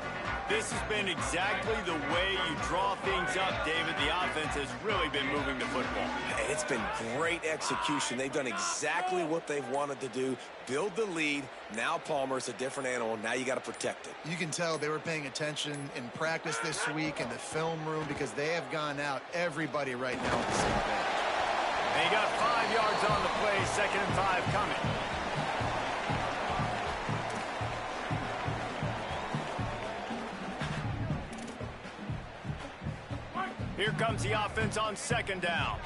This has been exactly the way you draw things up, David. The offense has really been moving the football. It's been great execution. They've done exactly what they've wanted to do. Build the lead. Now Palmer's a different animal. Now you got to protect it. You can tell they were paying attention in practice this week in the film room because they have gone out everybody right now at the same page. They got 5 yards on the play. 2nd and 5 coming. Here comes the offense on 2nd down.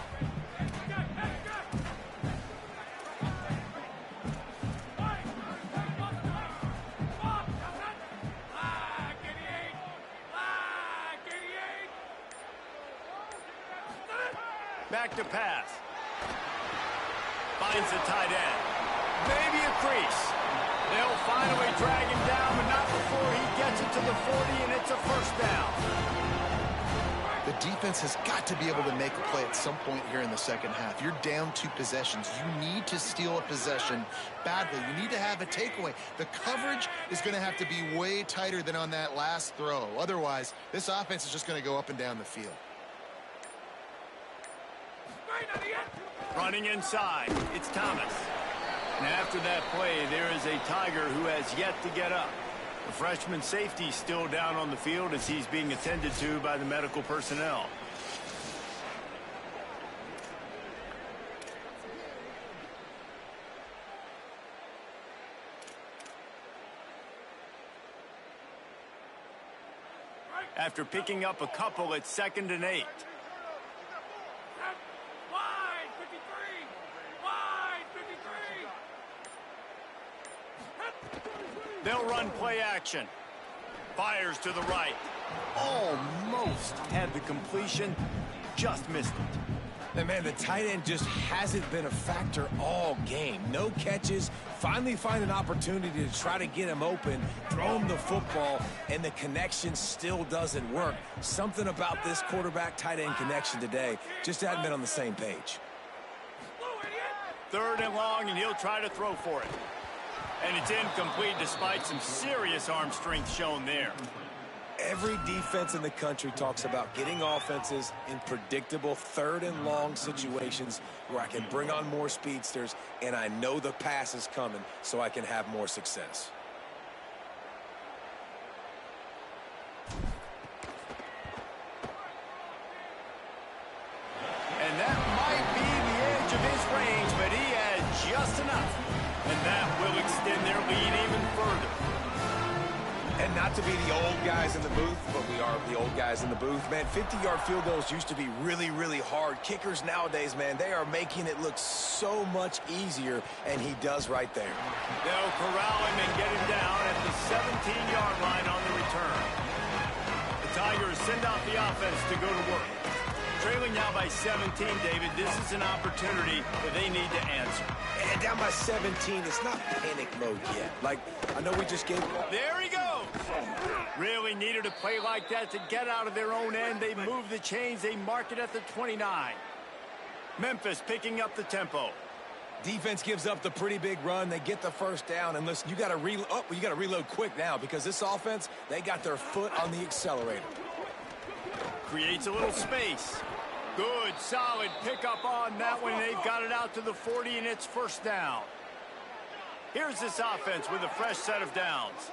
Back to pass. Finds the tight end. Maybe a crease. They'll finally drag him down, but not before he gets it to the 40, and it's a 1st down. The defense has got to be able to make a play at some point here in the second half. You're down 2 possessions. You need to steal a possession badly. You need to have a takeaway. The coverage is going to have to be way tighter than on that last throw. Otherwise, this offense is just going to go up and down the field. Running inside, it's Thomas. And after that play, there is a Tiger who has yet to get up. The freshman safety still down on the field as he's being attended to by the medical personnel. After picking up a couple, it's 2nd and 8. They'll run play action. Fires to the right. Almost had the completion. Just missed it. And man, the tight end just hasn't been a factor all game. No catches. Finally find an opportunity to try to get him open, throw him the football, and the connection still doesn't work. Something about this quarterback-tight end connection today just hadn't been on the same page. 3rd and long, and he'll try to throw for it. And it's incomplete despite some serious arm strength shown there. Every defense in the country talks about getting offenses in predictable 3rd and long situations where I can bring on more speedsters and I know the pass is coming so I can have more success. And that might be the edge of his range, but he has just enough. And that will extend their lead even further. And not to be the old guys in the booth, but we are the old guys in the booth. Man, 50-yard field goals used to be really, really hard. Kickers nowadays, man, they are making it look so much easier, and he does right there. They'll corral him and get him down at the 17-yard line on the return. The Tigers send out the offense to go to work. Trailing now by 17, David. This is an opportunity that they need to answer. And down by 17, it's not panic mode yet. Like, I know we just gave... There he goes! Really needed a play like that to get out of their own end. They move the chains. They mark it at the 29. Memphis picking up the tempo. Defense gives up the pretty big run. They get the first down. And listen, you got to reload quick now because this offense, they got their foot on the accelerator. Creates a little space. Good, solid pickup on that one. They've got it out to the 40, and it's first down. Here's this offense with a fresh set of downs.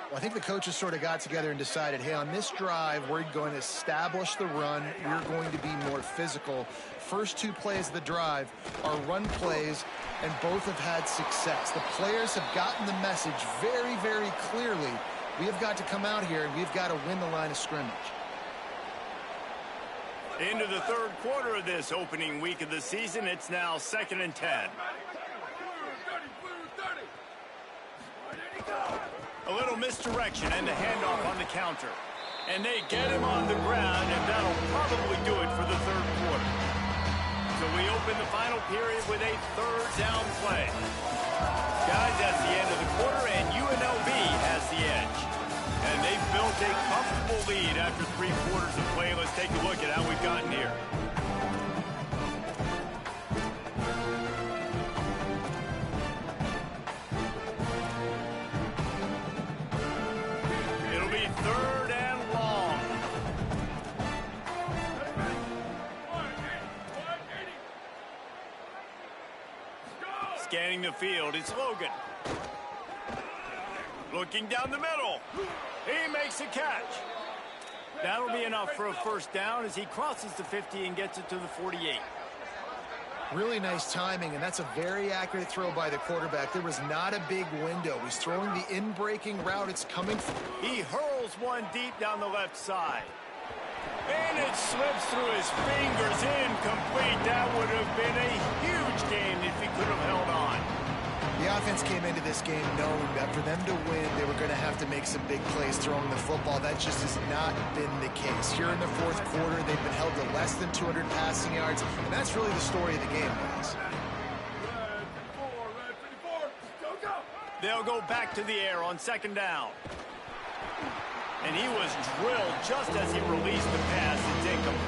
Well, I think the coaches sort of got together and decided, hey, on this drive, we're going to establish the run. We're going to be more physical. First 2 plays of the drive are run plays, and both have had success. The players have gotten the message very, very clearly. We have got to come out here, and we've got to win the line of scrimmage. Into the 3rd quarter of this opening week of the season, it's now 2nd and 10. A little misdirection and the handoff on the counter. And they get him on the ground, and that'll probably do it for the 3rd quarter. So we open the final period with a 3rd down play. Guys, that's the end of the quarter, and UNLV has the edge. And they've built a comfortable lead after 3 quarters of play. Let's take a look at how we've gotten here. It'll be 3rd and long. Scanning the field, it's Logan. Looking down the middle. He makes a catch. That'll be enough for a first down as he crosses the 50 and gets it to the 48. Really nice timing, and that's a very accurate throw by the quarterback. There was not a big window. He's throwing the in-breaking route. It's coming. He hurls one deep down the left side. And it slips through his fingers. Incomplete. That would have been a huge game if he could have held on. The offense came into this game knowing that for them to win, they were going to have to make some big plays throwing the football. That just has not been the case. Here in the 4th quarter, they've been held to less than 200 passing yards, and that's really the story of the game, guys. They'll go back to the air on 2nd down. And he was drilled just as he released the pass. It's incomplete.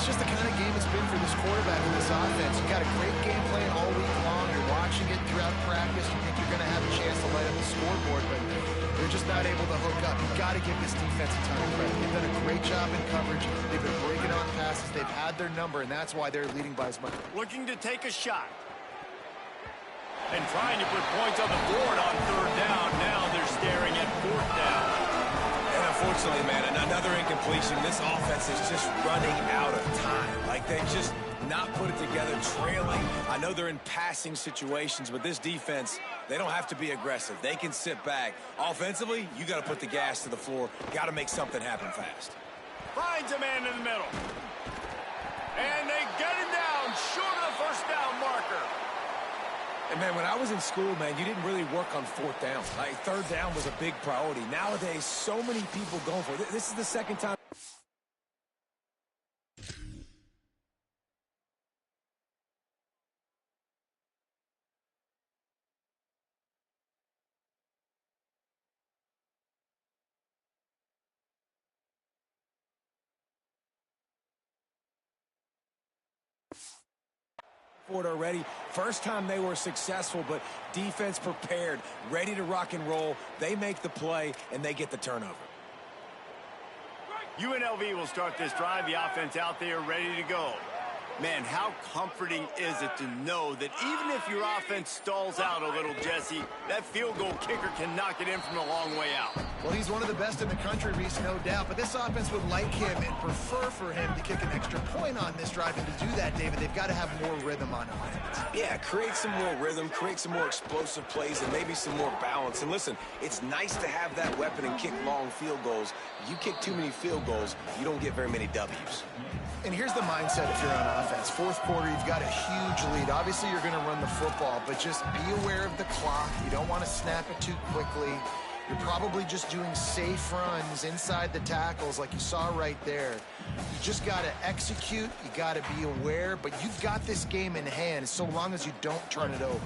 it's just the kind of game it's been for this quarterback and this offense. You got a great game plan all week long. You're watching it throughout practice. You think you're going to have a chance to light up the scoreboard, but they're just not able to hook up. You've got to give this defense a ton of credit. They've done a great job in coverage. They've been breaking on passes. They've had their number, and that's why they're leading by as much. Looking to take a shot. And trying to put points on the board on third down. Now they're staring at fourth down. And unfortunately, man, another incompletion. This offense is just running out of time. Like, they've just not put it together, trailing. I know they're in passing situations, but this defense, they don't have to be aggressive. They can sit back. Offensively, you got to put the gas to the floor. Got to make something happen fast. Finds a man in the middle. And they get him down short of the first down marker. And, man, when I was in school, man, you didn't really work on fourth down. Like, third down was a big priority. Nowadays, so many people going for it. This is the second time. Already. First time they were successful, but defense prepared, ready to rock and roll. They make the play, and they get the turnover. UNLV will start this drive. The offense out there ready to go. Man, how comforting is it to know that even if your offense stalls out a little, Jesse, that field goal kicker can knock it in from a long way out. Well, he's one of the best in the country, Reese, no doubt. But this offense would like him and prefer for him to kick an extra point on this drive. And to do that, David, they've got to have more rhythm on offense. Yeah, create some more rhythm, create some more explosive plays, and maybe some more balance. And listen, it's nice to have that weapon and kick long field goals. You kick too many field goals, you don't get very many W's. And here's the mindset if you're on offense. Fourth quarter, you've got a huge lead. Obviously, you're going to run the football, but just be aware of the clock. You don't want to snap it too quickly. You're probably just doing safe runs inside the tackles like you saw right there. You just got to execute. You got to be aware, but you've got this game in hand so long as you don't turn it over.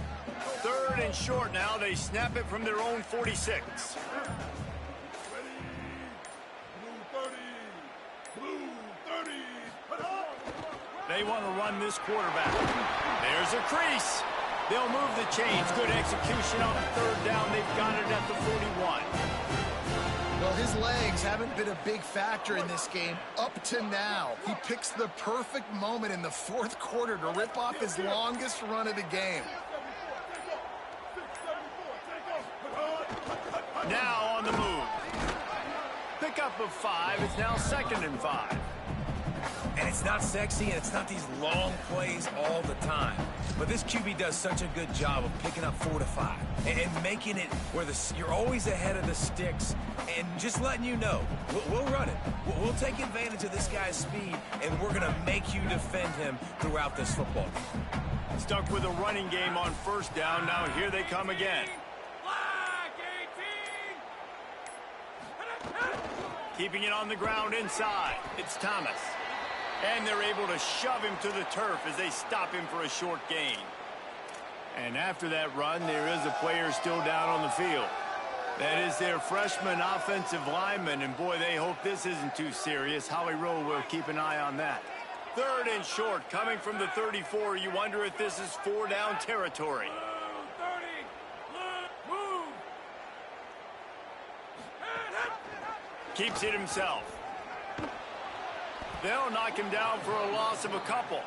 Third and short now. They snap it from their own 46. They want to run this quarterback. There's a crease. They'll move the chains. Good execution on third down. They've got it at the 41. Well, his legs haven't been a big factor in this game up to now. He picks the perfect moment in the fourth quarter to rip off his longest run of the game. Now on the move. Pickup of 5. It's now 2nd and 5. And it's not sexy, and it's not these long plays all the time. But this QB does such a good job of picking up 4 to 5 and making it where you're always ahead of the sticks and just letting you know, we'll run it. We'll take advantage of this guy's speed, and we're going to make you defend him throughout this football game. Stuck with a running game on first down. Now here they come again. Keeping it on the ground inside. It's Thomas. And they're able to shove him to the turf as they stop him for a short gain. And after that run, there is a player still down on the field. That is their freshman offensive lineman, and boy, they hope this isn't too serious. Howie Rowe will keep an eye on that. Third and short, coming from the 34. You wonder if this is 4-down territory. Keeps it himself. They'll knock him down for a loss of a couple.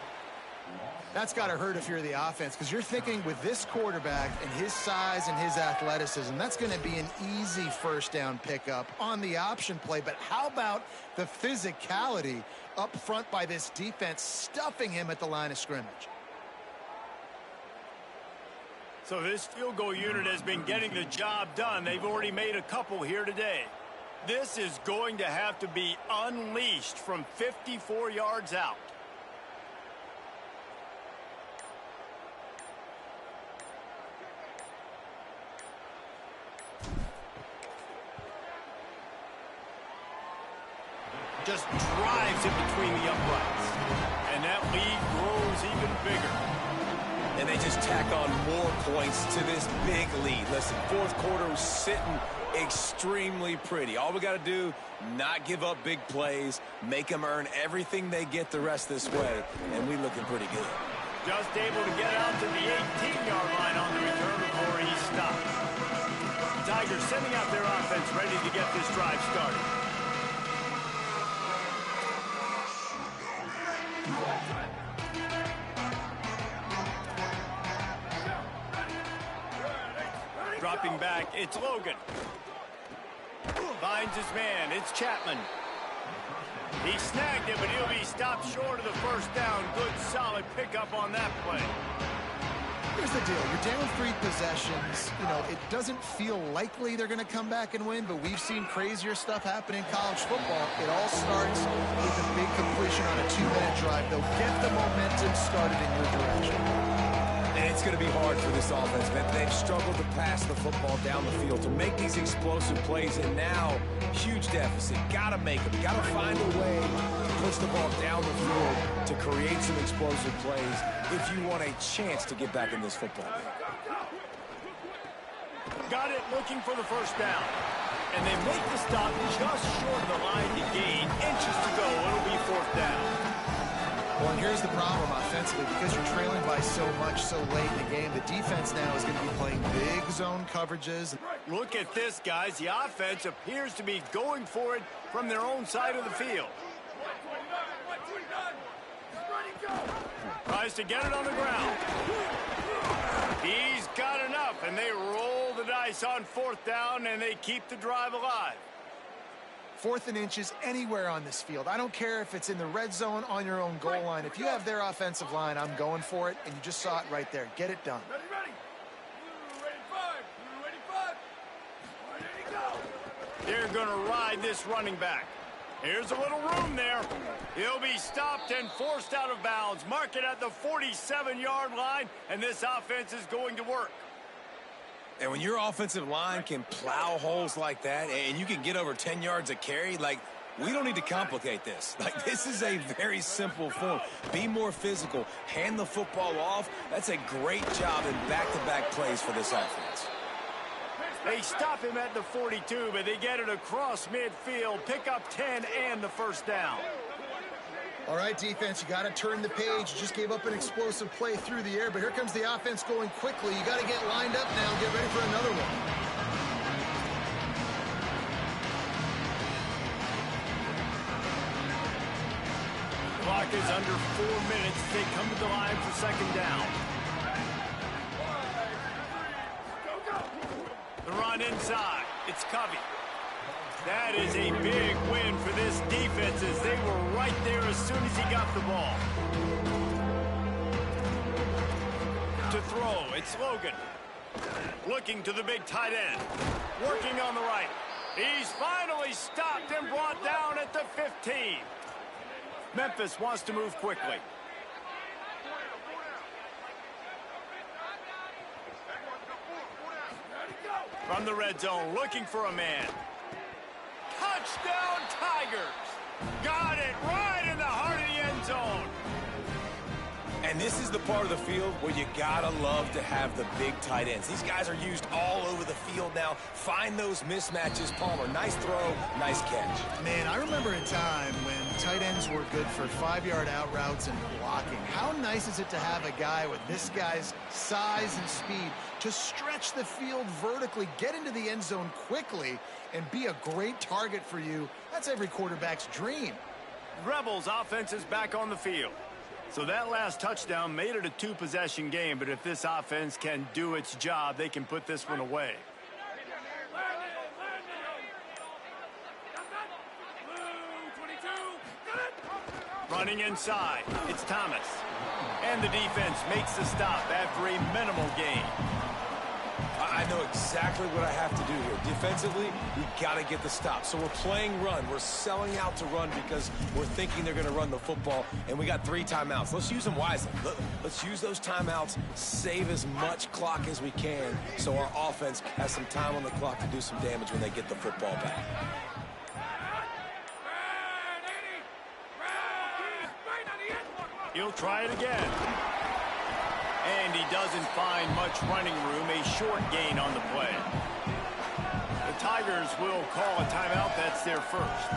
That's got to hurt if you're the offense, because you're thinking with this quarterback and his size and his athleticism, that's going to be an easy first down pickup on the option play. But how about the physicality up front by this defense, stuffing him at the line of scrimmage? So this field goal unit has been getting the job done. They've already made a couple here today. This is going to have to be unleashed from 54 yards out. Just drives it between the uprights. And that lead grows even bigger. and they just tack on more points to this big lead. Listen, fourth quarter was sitting extremely pretty. All we got to do, not give up big plays, make them earn everything they get the rest this way, and we looking pretty good. Just able to get out to the 18-yard line on the return before he stopped. Tigers sending out their offense ready to get this drive started. Dropping back, it's Logan. Finds his man, it's Chapman. He snagged it, but he'll be stopped short of the first down. Good, solid pickup on that play. Here's the deal. You're down 3 possessions. You know, it doesn't feel likely they're going to come back and win, but we've seen crazier stuff happen in college football. It all starts with a big completion on a 2-minute drive. They'll get the momentum started in your direction. And it's going to be hard for this offense, man. They've struggled to pass the football down the field, to make these explosive plays, and now, huge deficit. Got to make them. Got to find a way to push the ball down the field to create some explosive plays if you want a chance to get back in this football game. Got it, looking for the first down. And they make the stop just short of the line to gain. Inches to go. It'll be fourth down. Well, and here's the problem offensively. Because you're trailing by so much so late in the game, the defense now is going to be playing big zone coverages. Look at this, guys. The offense appears to be going for it from their own side of the field. Tries to get it on the ground. He's got enough, and they roll the dice on fourth down, and they keep the drive alive. 4th and inches anywhere on this field. I don't care if it's in the red zone, on your own goal line. If you have their offensive line, I'm going for it, and you just saw it right there. Get it done. They're going to ride this running back. Here's a little room there. He'll be stopped and forced out of bounds. Mark it at the 47-yard line, and this offense is going to work. And when your offensive line can plow holes like that and you can get over 10 yards a carry, like, we don't need to complicate this. Like, this is a very simple form. Be more physical. Hand the football off. That's a great job in back-to-back plays for this offense. They stop him at the 42, but they get it across midfield. Pick up 10 and the first down. All right, defense, you got to turn the page. You just gave up an explosive play through the air, but here comes the offense going quickly. You got to get lined up now and get ready for another one. Clock is under 4 minutes. They come to the line for second down. The run inside. It's Covey. That is a big win for this defense as they were right there as soon as he got the ball. To throw, it's Logan. Looking to the big tight end. Working on the right. He's finally stopped and brought down at the 15. Memphis wants to move quickly. From the red zone, looking for a man. Touchdown, Tigers! Got it right in the heart of the end zone. And this is the part of the field where you gotta love to have the big tight ends. These guys are used all over the field now. Find those mismatches. Palmer, nice throw, nice catch. Man, I remember a time when tight ends were good for 5-yard out routes and blocking. How nice is it to have a guy with this guy's size and speed to stretch the field vertically, get into the end zone quickly, and be a great target for you? That's every quarterback's dream. Rebels offense is back on the field. So that last touchdown made it a 2-possession game, but if this offense can do its job, they can put this one away. Running inside, it's Thomas. And the defense makes the stop after a minimal gain. I know exactly what I have to do here. Defensively, we got to get the stop. So we're playing run. We're selling out to run because we're thinking they're going to run the football, and we got 3 timeouts. Let's use them wisely. Let's use those timeouts, save as much clock as we can so our offense has some time on the clock to do some damage when they get the football back. He'll try it again. And he doesn't find much running room, a short gain on the play. The Tigers will call a timeout. That's their first.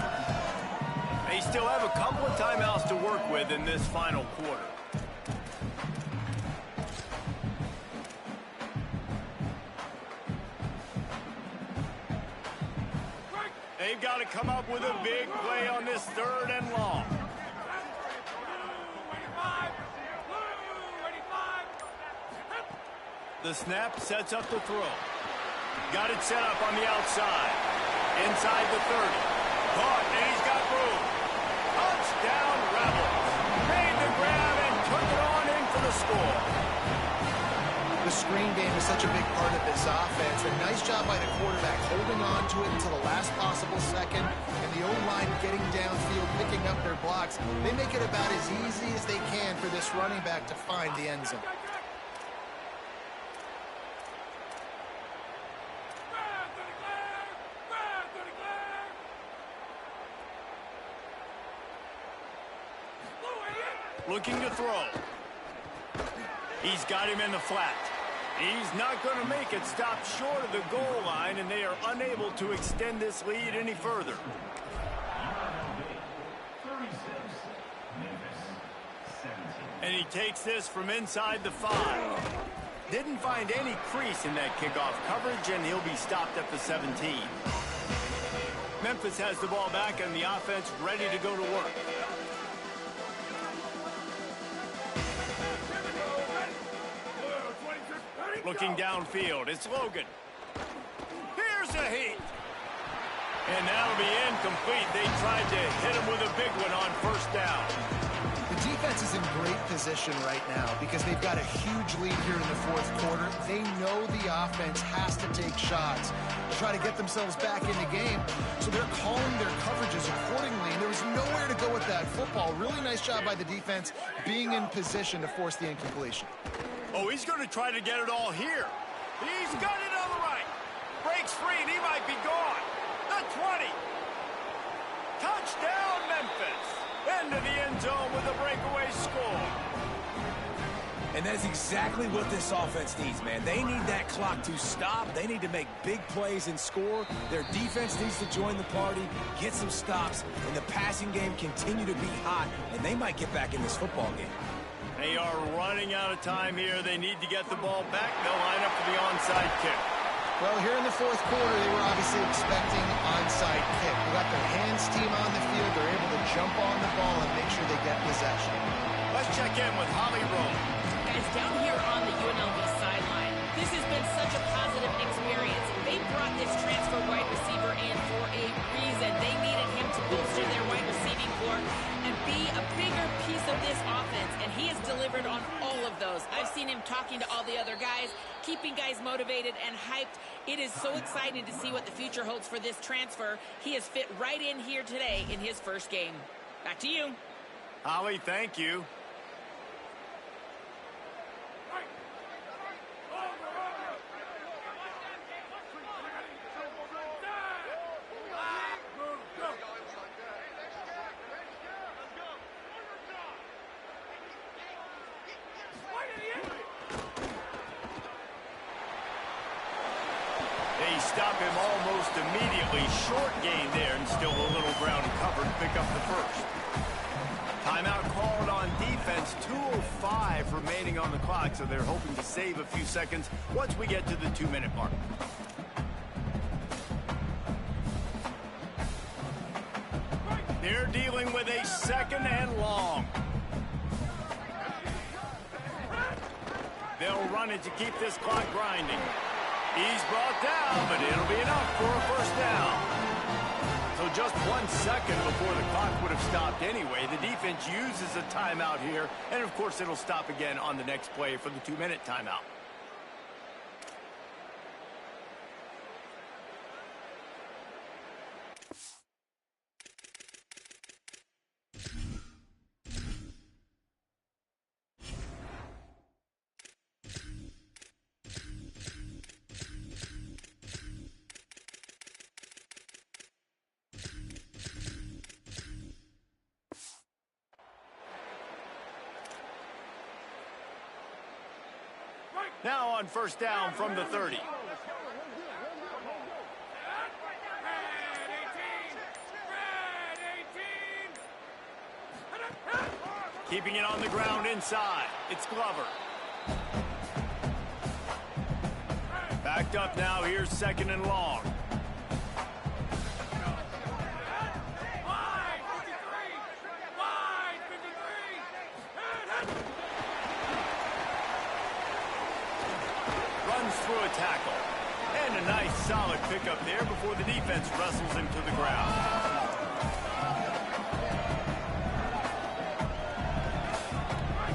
They still have a couple of timeouts to work with in this final quarter. They've got to come up with a big play on this 3rd and long. The snap sets up the throw. Got it set up on the outside. Inside the 30. Caught, and he's got room. Touchdown, Rebels. Made the grab and took it on in for the score. The screen game is such a big part of this offense. A nice job by the quarterback holding on to it until the last possible second, and the O-line getting downfield, picking up their blocks. They make it about as easy as they can for this running back to find the end zone. Looking to throw. He's got him in the flat. He's not going to make it. Stop short of the goal line, and they are unable to extend this lead any further. And he takes this from inside the 5. Didn't find any crease in that kickoff coverage, and he'll be stopped at the 17. Memphis has the ball back, and the offense ready to go to work. Looking downfield, it's Logan. Here's a heat. And that'll be incomplete. They tried to hit him with a big one on 1st down. The defense is in great position right now because they've got a huge lead here in the 4th quarter. They know the offense has to take shots to try to get themselves back in the game. So they're calling their coverages accordingly, and there was nowhere to go with that football. Really nice job by the defense being in position to force the incompletion. Oh, he's going to try to get it all here. He's got it on the right. Breaks free, and he might be gone. The 20. Touchdown, Memphis. Into the end zone with a breakaway score. And that's exactly what this offense needs, man. They need that clock to stop. They need to make big plays and score. Their defense needs to join the party, get some stops, and the passing game continue to be hot, and they might get back in this football game. They are running out of time here. They need to get the ball back. They'll line up for the onside kick. Well, here in the 4th quarter, they were obviously expecting onside kick. They got their hands team on the field. They're able to jump on the ball and make sure they get possession. Let's check in with Holly Rowe. Guys, down here on the UNLV sideline, this has been such a positive experience. They brought this transfer wide receiver in for a reason. They needed him to bolster their wide receiving corps and be a bigger piece of this offense, and he has delivered on all of those. I've seen him talking to all the other guys, keeping guys motivated and hyped. It is so exciting to see what the future holds for this transfer. He has fit right in here today in his 1st game. Back to you. Holly, thank you. They stop him almost immediately. Short gain there, and still a little ground covered. Pick up the 1st. Timeout called on defense. 2:05 remaining on the clock, so they're hoping to save a few seconds once we get to the 2-minute mark. They're dealing with a 2nd and long. They'll run it to keep this clock grinding. He's brought down, but it'll be enough for a 1st down. So just 1 second before the clock would have stopped anyway. The defense uses a timeout here, and of course it'll stop again on the next play for the 2-minute timeout. Now on first down from the 30. Keeping it on the ground inside. It's Glover. Backed up now. Here's second and long. Runs through a tackle. And a nice solid pickup there before the defense wrestles him to the ground.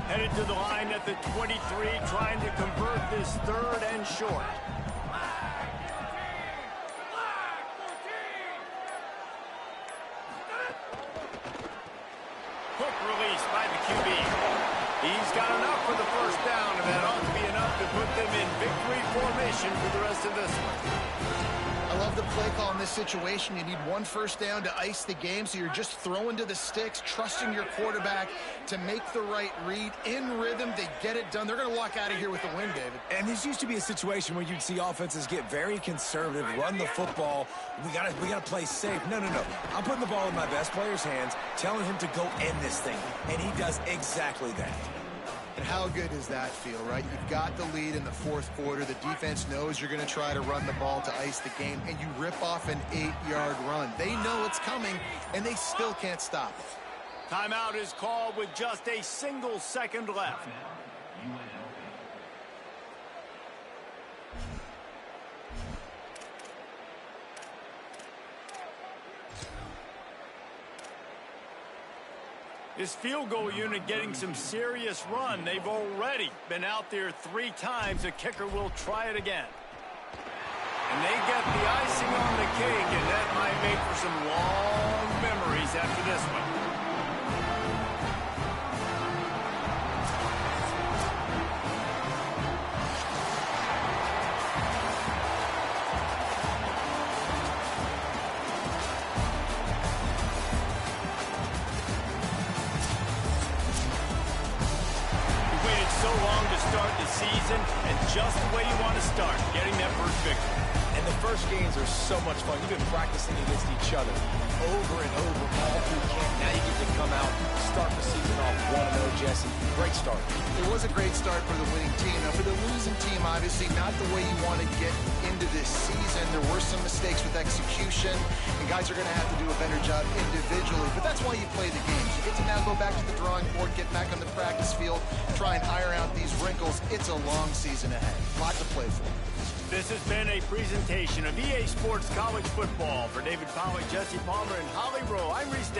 Headed to the line at the 23, trying to convert this third and short. Quick release by the QB. He's got enough for the first down, and that ought to be enough to put them in victory formation for the rest of this one. I love the play call in this situation. You need one first down to ice the game, so you're just throwing to the sticks, trusting your quarterback to make the right read. In rhythm, they get it done. They're going to walk out of here with the win, David. And this used to be a situation where you'd see offenses get very conservative, run the football. We gotta play safe. No. I'm putting the ball in my best player's hands, telling him to go end this thing, and he does exactly that. And how good does that feel, right? You've got the lead in the fourth quarter. The defense knows you're going to try to run the ball to ice the game, and you rip off an 8-yard run. They know it's coming, and they still can't stop it. Timeout is called with just a single second left. This field goal unit getting some serious run. They've already been out there 3 times. The kicker will try it again. And they get the icing on the cake, and that might make for some long memories after this one. Start the season, and just the way you want to start, getting that first victory. And the first games are so much fun. You've been practicing against each other over and over all through camp. Now you get to come out, start the season off 1-0, Jesse. Great start. It was a great start for the winning team. Now, for the losing team, obviously not the way you want to get into this season. There were some mistakes with execution, and guys are going to have to do a better job individually. But that's why you play the games. You get to now go back to the drawing board, get back on the practice field, try and iron out these wrinkles. It's a long season ahead. Lot to play for. This has been a presentation of EA Sports College Football. For David Pollack, Jesse Palmer, and Holly Rowe, I'm Reese Davis.